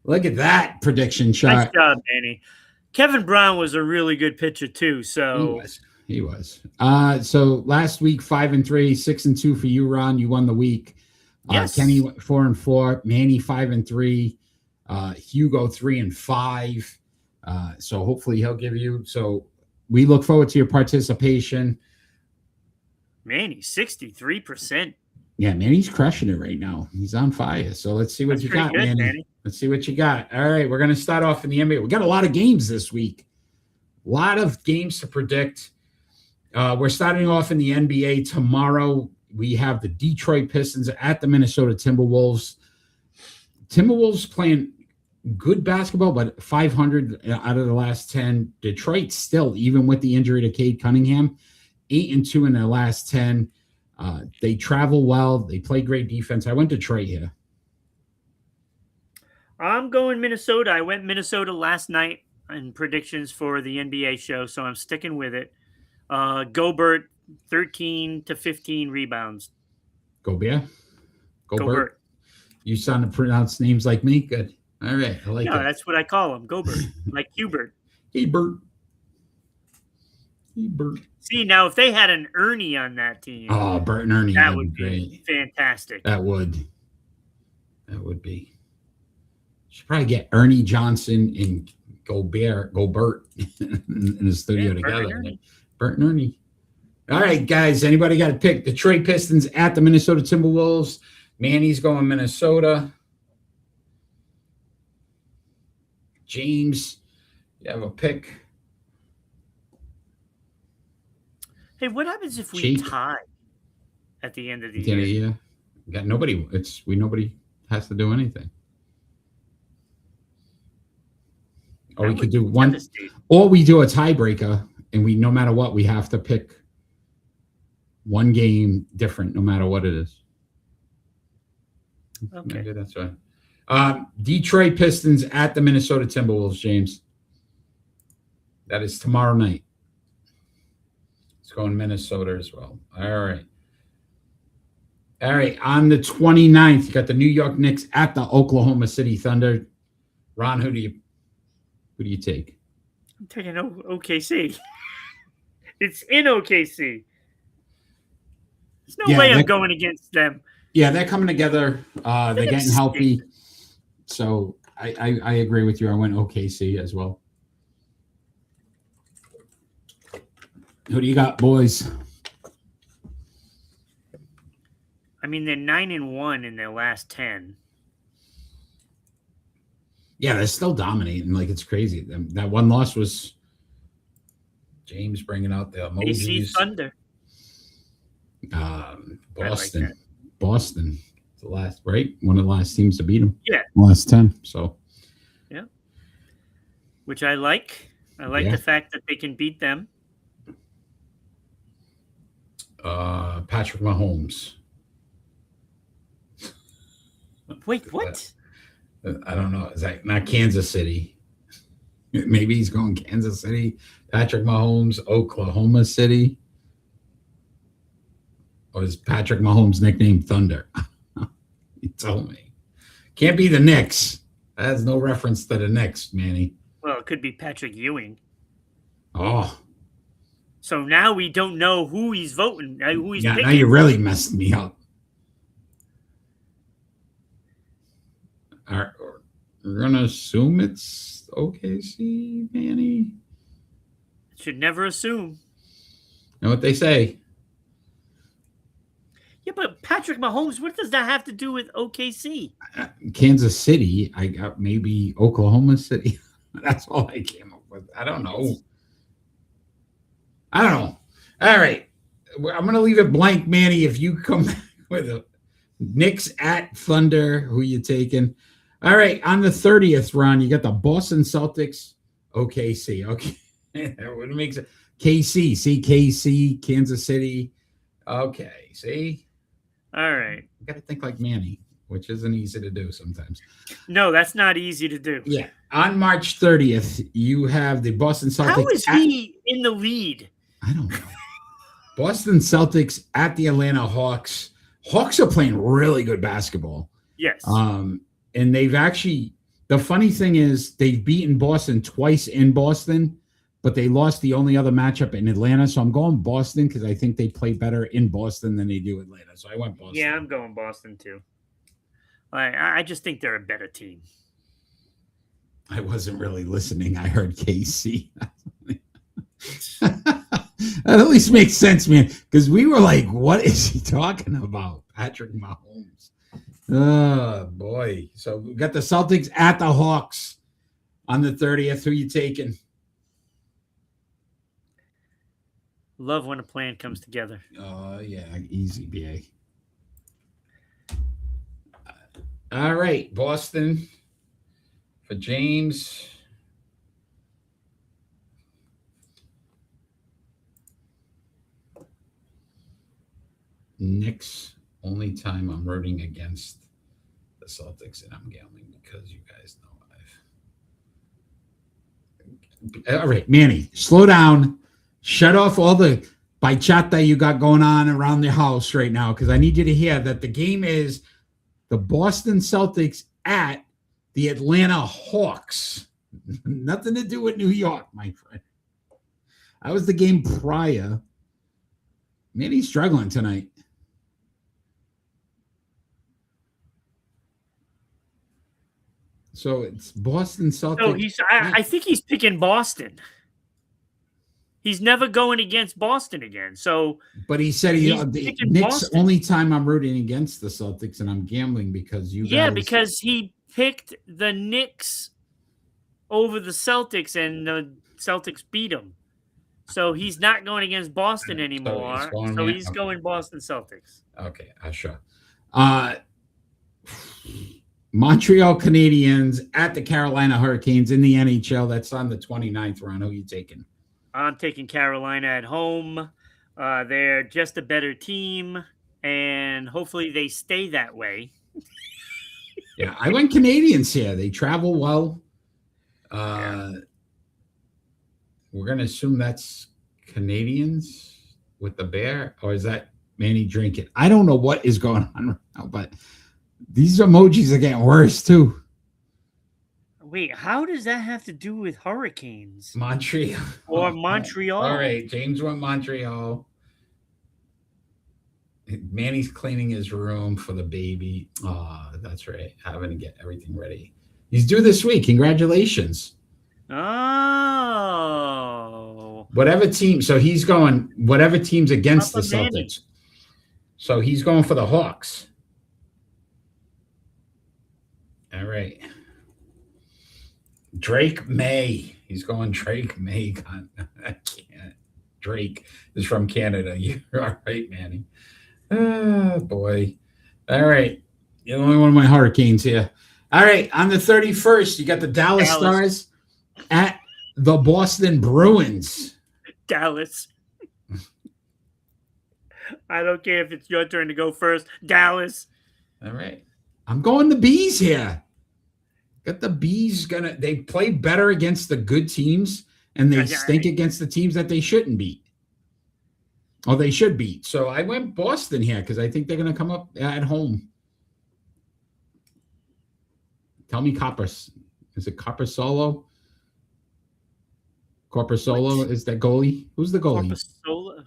Look at that prediction shot. Nice job, Manny. Kevin Brown was a really good pitcher too. So he was. So last week 5-3, 6-2 for you, Ron. You won the week. Yes. Kenny 4-4. Manny 5-3. Hugo 3-5. So hopefully he'll give you. So we look forward to your participation. Manny 63%. Yeah, Manny's crushing it right now. He's on fire. So let's see what you got, Manny. Let's see what you got. All right, we're going to start off in the NBA. We got a lot of games this week. A lot of games to predict. We're starting off in the NBA tomorrow. We have the Detroit Pistons at the Minnesota Timberwolves. Timberwolves playing good basketball, but 500 out of the last 10. Detroit still, even with the injury to Cade Cunningham, 8-2 in their last 10. They travel well. They play great defense. I went Detroit here. I'm going Minnesota. I went Minnesota last night in predictions for the NBA show, so I'm sticking with it. Gobert, 13 to 15 rebounds. Gobert? Gobert. You sound to pronounce names like me? Good. All right. I like that. That's what I call him. Gobert. Like Hubert. Hey, Bert. See, now if they had an Ernie on that team. Oh, Bert and Ernie. That would be fantastic. That would be. Should probably get Ernie Johnson and Gobert in the studio together. Bert and Ernie. All right, guys. Anybody got to pick? Detroit Pistons at the Minnesota Timberwolves. Manny's going Minnesota. James, you have a pick. Hey, what happens if we Cheap. tie at the end of the At the end of the year? year, got nobody. Nobody has to do anything. Or we That could would do be one, devastating. or we do a tiebreaker, and we no matter what, we have to pick one game different, no matter what it is. Okay. Maybe that's right. Detroit Pistons at the Minnesota Timberwolves, James. That is tomorrow night. It's going Minnesota as well. All right. All right. On the 29th, you got the New York Knicks at the Oklahoma City Thunder. Ron, who do you take? I'm taking OKC. It's in OKC. There's no way I'm going against them. Yeah, they're coming together. They're getting healthy. So I agree with you. I went OKC as well. Who do you got, boys? I mean, they're 9-1 in their last 10. Yeah, they're still dominating. Like, it's crazy. That one loss was James bringing out the emojis. AC Thunder. Boston. Like Boston. The last, right? One of the last teams to beat them. Yeah. Last 10. So. Yeah. Which I like. I like the fact that they can beat them. Patrick Mahomes. Wait, what? I don't know. Is that not Kansas City? Maybe he's going Kansas City. Patrick Mahomes, Oklahoma City. Or is Patrick Mahomes' nickname Thunder? You told me. Can't be the Knicks. That has no reference to the Knicks, Manny. Well, it could be Patrick Ewing. Oh. So now we don't know who he's voting, who he's picking. Now you really messed me up. We're going to assume it's OKC, Manny. Should never assume. You know what they say? Yeah, but Patrick Mahomes, what does that have to do with OKC? Kansas City. I got maybe Oklahoma City. That's all I came up with. I don't know. All right. I'm going to leave it blank, Manny. If you come back with a Knicks at Thunder, who you taking? All right. On the 30th, Ron, you got the Boston Celtics. OKC. Okay. What makes it? KC. See, KC, Kansas City. Okay. See? All right. You got to think like Manny, which isn't easy to do sometimes. No, that's not easy to do. Yeah. On March 30th, you have the Boston Celtics. How is he in the lead? I don't know. Boston Celtics at the Atlanta Hawks. Hawks are playing really good basketball. Yes. And they've actually, the funny thing is they've beaten Boston twice in Boston, but they lost the only other matchup in Atlanta. So I'm going Boston because I think they play better in Boston than they do Atlanta. So I went Boston. Yeah, I'm going Boston too. I just think they're a better team. I wasn't really listening. I heard KC. That at least makes sense, man. Because we were like, what is he talking about? Patrick Mahomes. Oh, boy. So we got the Celtics at the Hawks on the 30th. Who you taking? Love when a plan comes together. Yeah. Easy, BA. All right. Boston for James. Knicks, only time I'm rooting against the Celtics, and I'm gambling because you guys know All right, Manny, slow down. Shut off all the bachata you got going on around the house right now, because I need you to hear that the game is the Boston Celtics at the Atlanta Hawks. Nothing to do with New York, my friend. That was the game prior. Manny's struggling tonight. So it's Boston Celtics. So I think he's picking Boston. He's never going against Boston again. So, but he said the Knicks Boston. Only time I'm rooting against the Celtics, and I'm gambling because you. Yeah, because he picked the Knicks over the Celtics, and the Celtics beat him. So he's not going against Boston So he's anymore. going So there. he's Okay. going Boston Celtics. Okay, sure. Montreal Canadiens at the Carolina Hurricanes in the NHL. That's on the 29th round. Who are you taking? I'm taking Carolina at home. They're just a better team, and hopefully they stay that way. Yeah, I went Canadians here. They travel well. We're going to assume that's Canadians with the bear, or is that Manny drinking? I don't know what is going on right now, but these emojis are getting worse too. Wait, how does that have to do with Hurricanes Montreal. or Montreal? All right, James went Montreal. Manny's cleaning his room for the baby. Oh, that's right. Having to get everything ready. He's due this week. Congratulations. Oh. Whatever team. So he's going, whatever team's against the Papa Manny. Celtics. So he's going for the Hawks. All right. Drake May. He's going Drake May. I can't. Drake is from Canada. You're all right, Manny. Oh, boy. All right. You're the only one of my Hurricanes here. All right. On the 31st, you got the Dallas Stars at the Boston Bruins. Dallas. I don't care if it's your turn to go first. Dallas. All right. I'm going the Bees here. Got the Bees they play better against the good teams, and they stink against the teams that they shouldn't beat. Or they should beat. So I went Boston here because I think they're going to come up at home. Tell me Is it Corpusalo? Corpusalo is that goalie? Who's the goalie?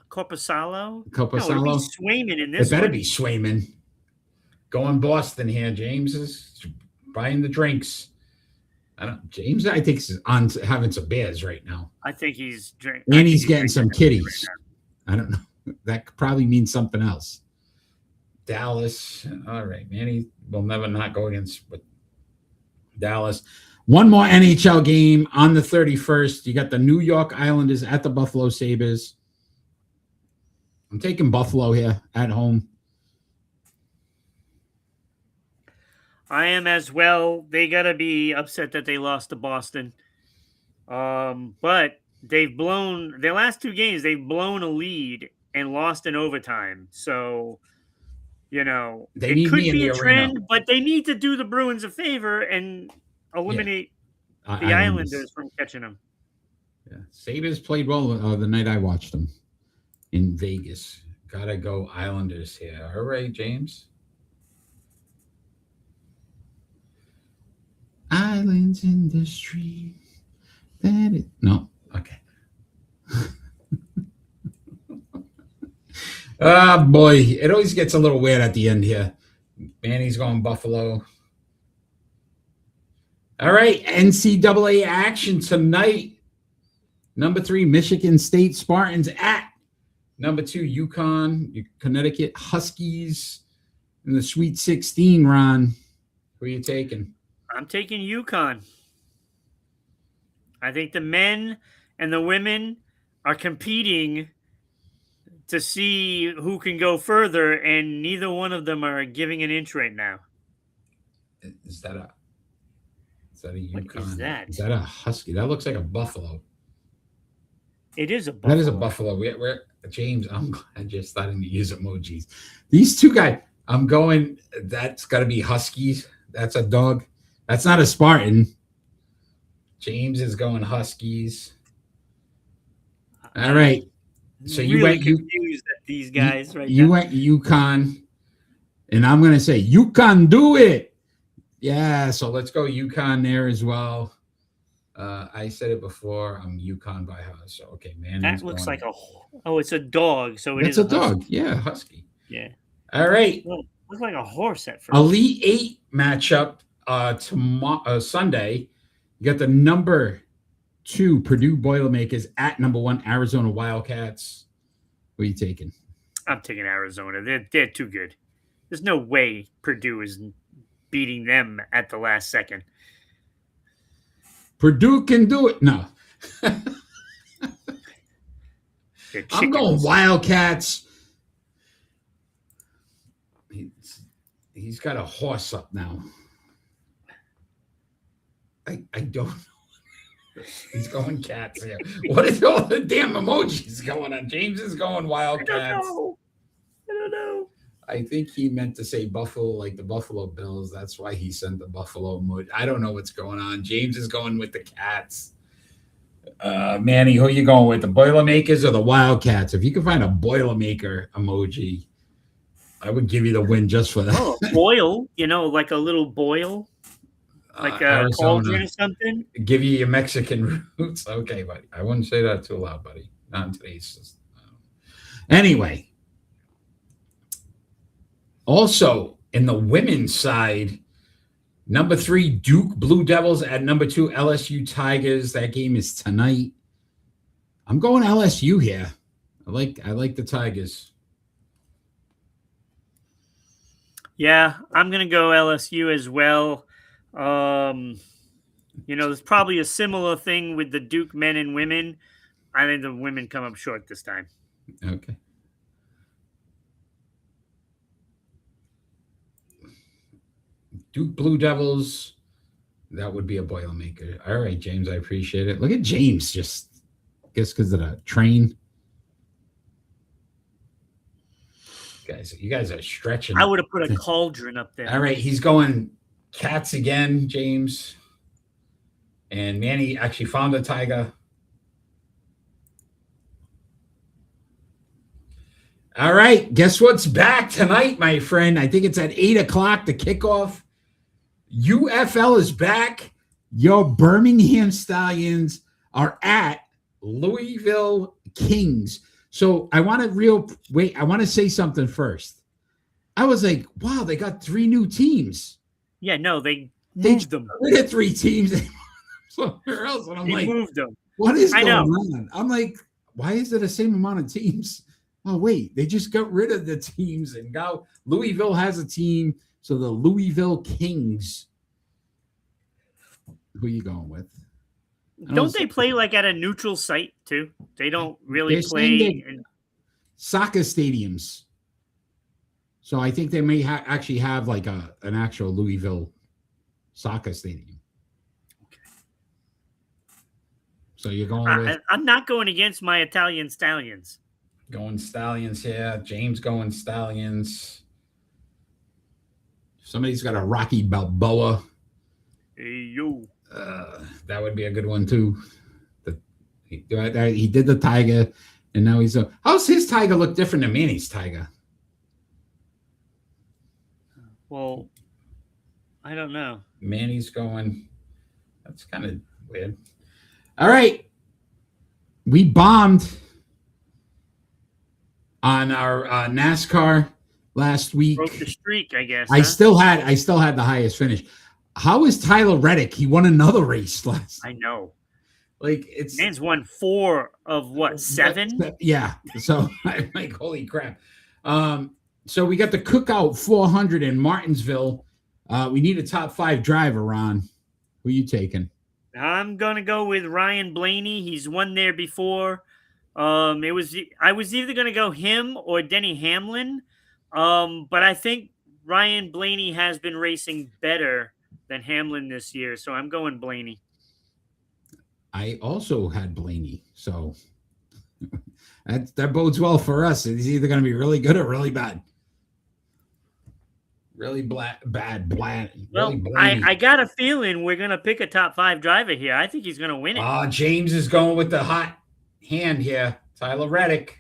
Corpusalo? Corpusalo? No, it'll be Swayman in this It better one. be Swayman. Going Boston here. James is buying the drinks. James, I think, is on having some beers right now. I think he's drinking. And he's getting some kitties. I don't know. That probably means something else. Dallas. All right, Manny will never not go against Dallas. One more NHL game on the 31st. You got the New York Islanders at the Buffalo Sabres. I'm taking Buffalo here at home. I am as well. They got to be upset that they lost to Boston. But they've blown their last two games. They've blown a lead and lost in overtime. So, it could be a trend, but they need to do the Bruins a favor and eliminate the Islanders from catching them. Yeah, Sabres played well the night I watched them in Vegas. Gotta go Islanders here. All right, James. Islands in the stream. No. Okay. Oh, boy. It always gets a little weird at the end here. Manny's going Buffalo. All right. NCAA action tonight. Number 3, Michigan State Spartans at number 2, UConn, Connecticut Huskies in the Sweet 16, Ron. Who are you taking? I'm taking UConn. I think the men and the women are competing to see who can go further, and neither one of them are giving an inch right now. Is that a UConn? What is that? Is that a Husky? That looks like a buffalo. It is a buffalo. That is a buffalo. We're James, I'm glad you're starting to use emojis. These two guys, I'm going, that's got to be Huskies. That's a dog. That's not a Spartan. James is going Huskies. All right. So you really went confused at these guys you went UConn, and I'm going to say you can do it. Yeah. So let's go UConn there as well. I said it before. I'm UConn by house. So okay, man. That looks like it's a dog. So it's a dog. Yeah, Husky. Yeah. All right. Looks like a horse at first. Elite 8 matchup tomorrow, Sunday. You got the number 2 Purdue Boilermakers at number 1 Arizona Wildcats. What are you taking? I'm taking Arizona. They're too good. There's no way Purdue is beating them at the last second. Purdue can do it. No, They're I'm going chickens. Wildcats. He's got a horse up now. I don't know. He's going cats here. What is all the damn emojis going on? James is going Wildcats. I don't know. I think he meant to say Buffalo, like the Buffalo Bills. That's why he sent the Buffalo emoji. I don't know what's going on. James is going with the Cats. Manny, who are you going with? The Boilermakers or the Wildcats? If you can find a Boilermaker emoji, I would give you the win just for that. Oh, boil, like a little boil, like a Arizona. cauldron or something. Give you your Mexican roots. Okay, buddy. I wouldn't say that too loud, buddy. Not in today's system. Anyway. Also, in the women's side, number 3, Duke Blue Devils at number 2, LSU Tigers. That game is tonight. I'm going LSU here. I like the Tigers. Yeah, I'm going to go LSU as well. There's probably a similar thing with the Duke men and women. I think the women come up short this time. Okay. Duke Blue Devils, that would be a Boilermaker. All right, James, I appreciate it. Look at James, just I guess because of the train. Guys, you guys are stretching. I would have put a cauldron up there. All right, he's going Cats again, James. And Manny actually found a Tiger. All right, guess what's back tonight, my friend? I think it's at 8 o'clock, the kickoff. UFL is back. Your Birmingham Stallions are at Louisville Kings. So I want to say something first. I was like, wow, they got 3 new teams. Yeah, no, they moved them. They had 3 teams somewhere else. And I'm They like, moved them. what is going on? I'm like, why is it the same amount of teams? Oh, wait, they just got rid of the teams and now Louisville has a team. So the Louisville Kings. Who are you going with? Don't they play like at a neutral site too? They don't really play in soccer stadiums. So I think they may actually have like an actual Louisville soccer stadium. Okay. So you're going with... I'm not going against my Italian Stallions. Going Stallions here. James going Stallions. Somebody's got a Rocky Balboa. Hey, yo. That would be a good one too. He did the Tiger, and now he's how's his Tiger look different than Manny's Tiger? Well, I don't know. Manny's going. That's kind of weird. All right, we bombed on our NASCAR last week. Broke the streak, I guess. I still had the highest finish. How is Tyler Reddick? He won another race last. I know. Like it's man's won 4 of what 7? Yeah. So I'm like, holy crap. So we got the Cookout 400 in Martinsville. We need a top 5 driver, Ron. Who are you taking? I'm gonna go with Ryan Blaney. He's won there before. I was either gonna go him or Denny Hamlin. But I think Ryan Blaney has been racing better than Hamlin this year, so I'm going Blaney. I also had Blaney, so that bodes well for us. It's either going to be really good or really bad. Really bad. Well, really I got a feeling we're going to pick a top 5 driver here. I think he's going to win it. James is going with the hot hand here. Tyler Reddick.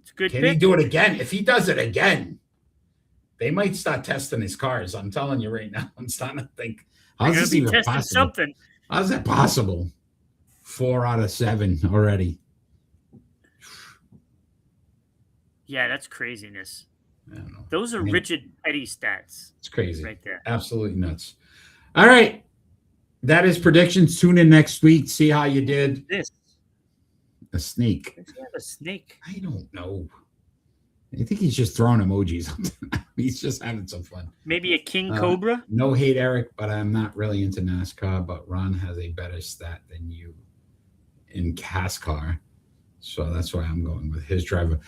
It's a good Can pick. he do it again? If he does it again, they might start testing his cars. I'm telling you right now. I'm starting to think, how's this even possible? Something. How's that possible? 4 out of 7 already. Yeah, that's craziness. I don't know. Those are Richard Petty stats. It's crazy. Right there. Absolutely nuts. All right. That is predictions. Tune in next week. See how you did. This. A snake. Does he have a snake? I don't know. I think he's just throwing emojis. He's just having some fun. Maybe a king cobra. No hate, Eric, but I'm not really into NASCAR. But Ron has a better stat than you in CASCAR, so that's why I'm going with his driver.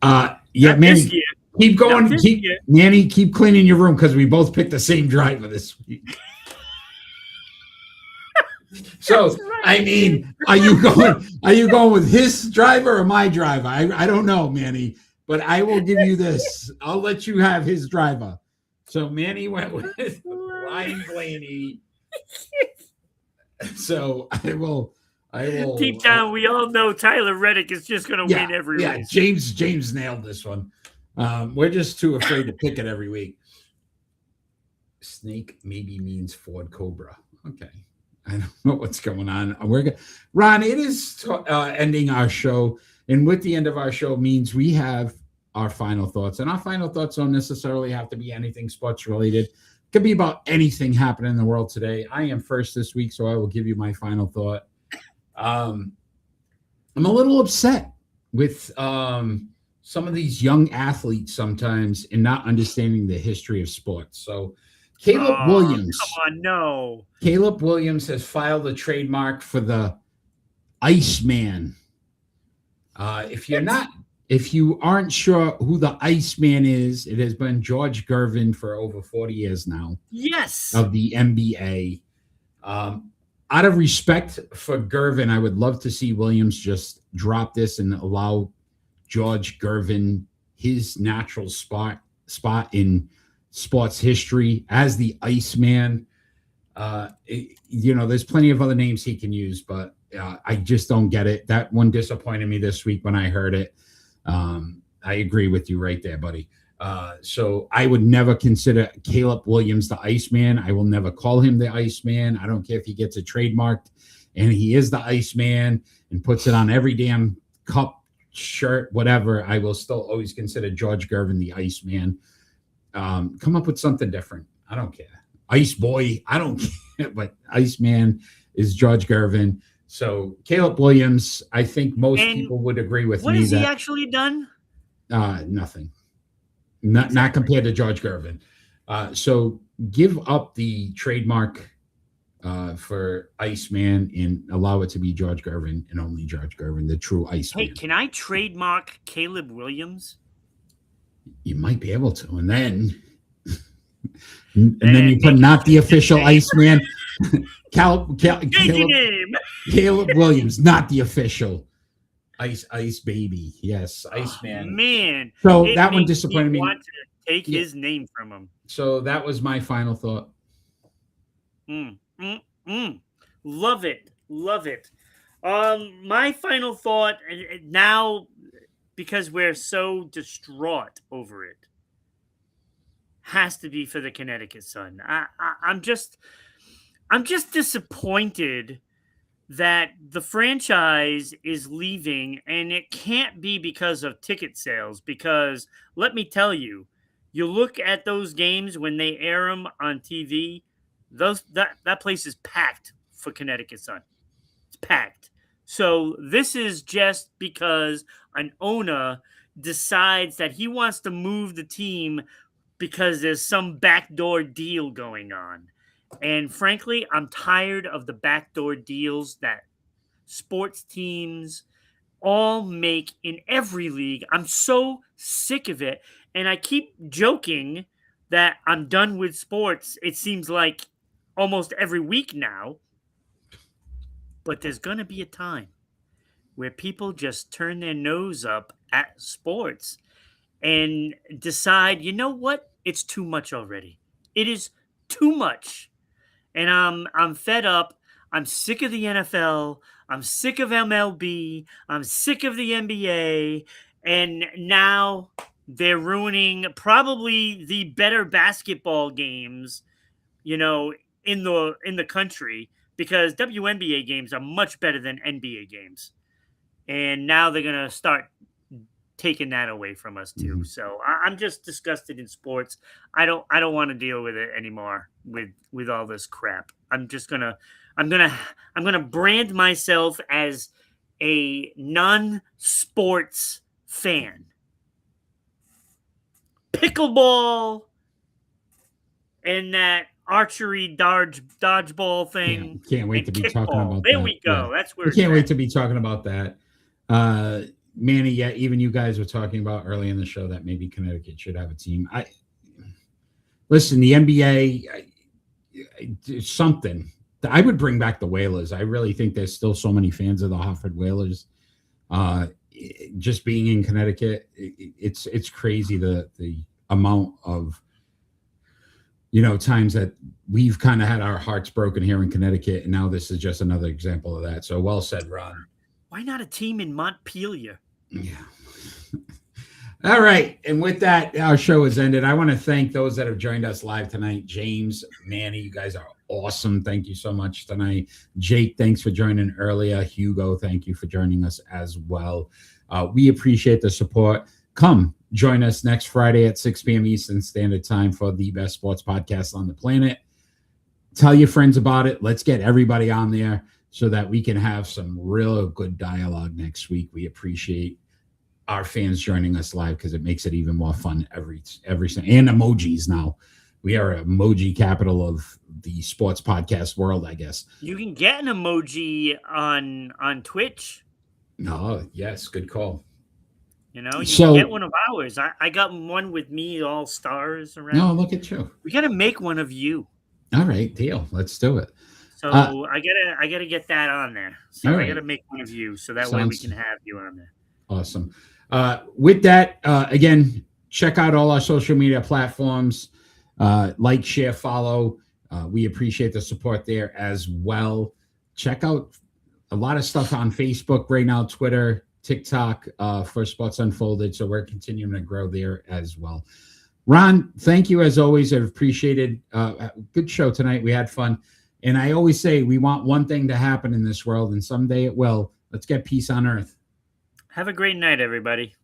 Yeah, Not Manny, this year. keep going. Not this Keep year. Manny, keep cleaning your room because we both picked the same driver this week. So right. I mean, are you going with his driver or my driver? I don't know, Manny, but I will give you this. I'll let you have his driver. So Manny went with Ryan Blaney. So I will. Deep down, we all know Tyler Reddick is just going to win every race. James nailed this one. We're just too afraid to pick it every week. Snake maybe means Ford Cobra. Okay. I don't know what's going on. Ron, it is ending our show. And with the end of our show means we have our final thoughts. And our final thoughts don't necessarily have to be anything sports related. It could be about anything happening in the world today. I am first this week, so I will give you my final thought. I'm a little upset with some of these young athletes sometimes in not understanding the history of sports. So Caleb Williams. Come on, no. Caleb Williams has filed a trademark for the Iceman. If you aren't sure who the Iceman is, it has been George Gervin for over 40 years now. Yes. Of the NBA. Out of respect for Gervin, I would love to see Williams just drop this and allow George Gervin his natural spot in sports history as the Iceman. There's plenty of other names he can use, but I just don't get it. That one disappointed me this week when I heard it. I agree with you right there, buddy. So I would never consider Caleb Williams the Iceman. I will never call him the Iceman. I don't care if he gets it trademarked and he is the Iceman and puts it on every damn cup, shirt, whatever. I will still always consider George Gervin the Iceman. Come up with something different. I don't care. Ice Boy, I don't care, but Iceman is George Gervin. So Caleb Williams, I think most people would agree with me. What has he actually done? Nothing. Not compared to George Gervin. So give up the trademark for Iceman and allow it to be George Gervin and only George Gervin, the true Iceman. Hey, can I trademark Caleb Williams? You might be able to, and then you put not the official Iceman. Caleb Williams, not the official Ice Baby. Yes, Iceman. Oh, man. So that one disappointed me. Want to take his name from him. So that was my final thought. Love it. Love it. My final thought now, because we're so distraught over it, has to be for the Connecticut Sun. I'm just disappointed that the franchise is leaving, and it can't be because of ticket sales. Because let me tell you, you look at those games when they air them on TV, that place is packed for Connecticut Sun. It's packed. So this is just because an owner decides that he wants to move the team because there's some backdoor deal going on. And frankly, I'm tired of the backdoor deals that sports teams all make in every league. I'm so sick of it. And I keep joking that I'm done with sports. It seems like almost every week now. But there's going to be a time where people just turn their nose up at sports and decide, you know what? It's too much already. It is too much. And I'm fed up. I'm sick of the NFL. I'm sick of MLB. I'm sick of the NBA. And now they're ruining probably the better basketball games, in the country, because WNBA games are much better than NBA games. And now they're going to start taking that away from us too. Mm-hmm. So I'm just disgusted in sports. I don't want to deal with it anymore with all this crap. I'm gonna brand myself as a non-sports fan. pickleball and that archery dodgeball thing. Can't wait and to be talking kickball. about There that. we go. Yeah. That's where We it's can't wait at. to be talking about that. Manny, yeah, even you guys were talking about early in the show that maybe Connecticut should have a team. Listen, the NBA, something. I would bring back the Whalers. I really think there's still so many fans of the Hartford Whalers. Just being in Connecticut, it's crazy the amount of times that we've kind of had our hearts broken here in Connecticut, and now this is just another example of that. So well said, Ron. Why not a team in Montpelier? Yeah. All right. And with that, our show has ended. I want to thank those that have joined us live tonight. James, Manny, you guys are awesome. Thank you so much tonight. Jake, thanks for joining earlier. Hugo, thank you for joining us as well. We appreciate the support. Come join us next Friday at 6 p.m. Eastern Standard Time for the best sports podcast on the planet. Tell your friends about it. Let's get everybody on there so that we can have some real good dialogue next week. We appreciate our fans joining us live because it makes it even more fun every and emojis now. We are emoji capital of the sports podcast world, I guess. You can get an emoji on Twitch. Oh, yes, good call. You can get one of ours. I got one with me, all stars around. No, look at you. We got to make one of you. All right, deal. Let's do it. So I gotta get that on there. So I gotta make one of you, so that way we can have you on there. Awesome. With that, again, check out all our social media platforms. Like, share, follow. We appreciate the support there as well. Check out a lot of stuff on Facebook right now, Twitter, TikTok, for Sports Unfolded. So we're continuing to grow there as well. Ron, thank you as always. I've appreciated good show tonight. We had fun. And I always say we want one thing to happen in this world, and someday it will. Let's get peace on earth. Have a great night, everybody.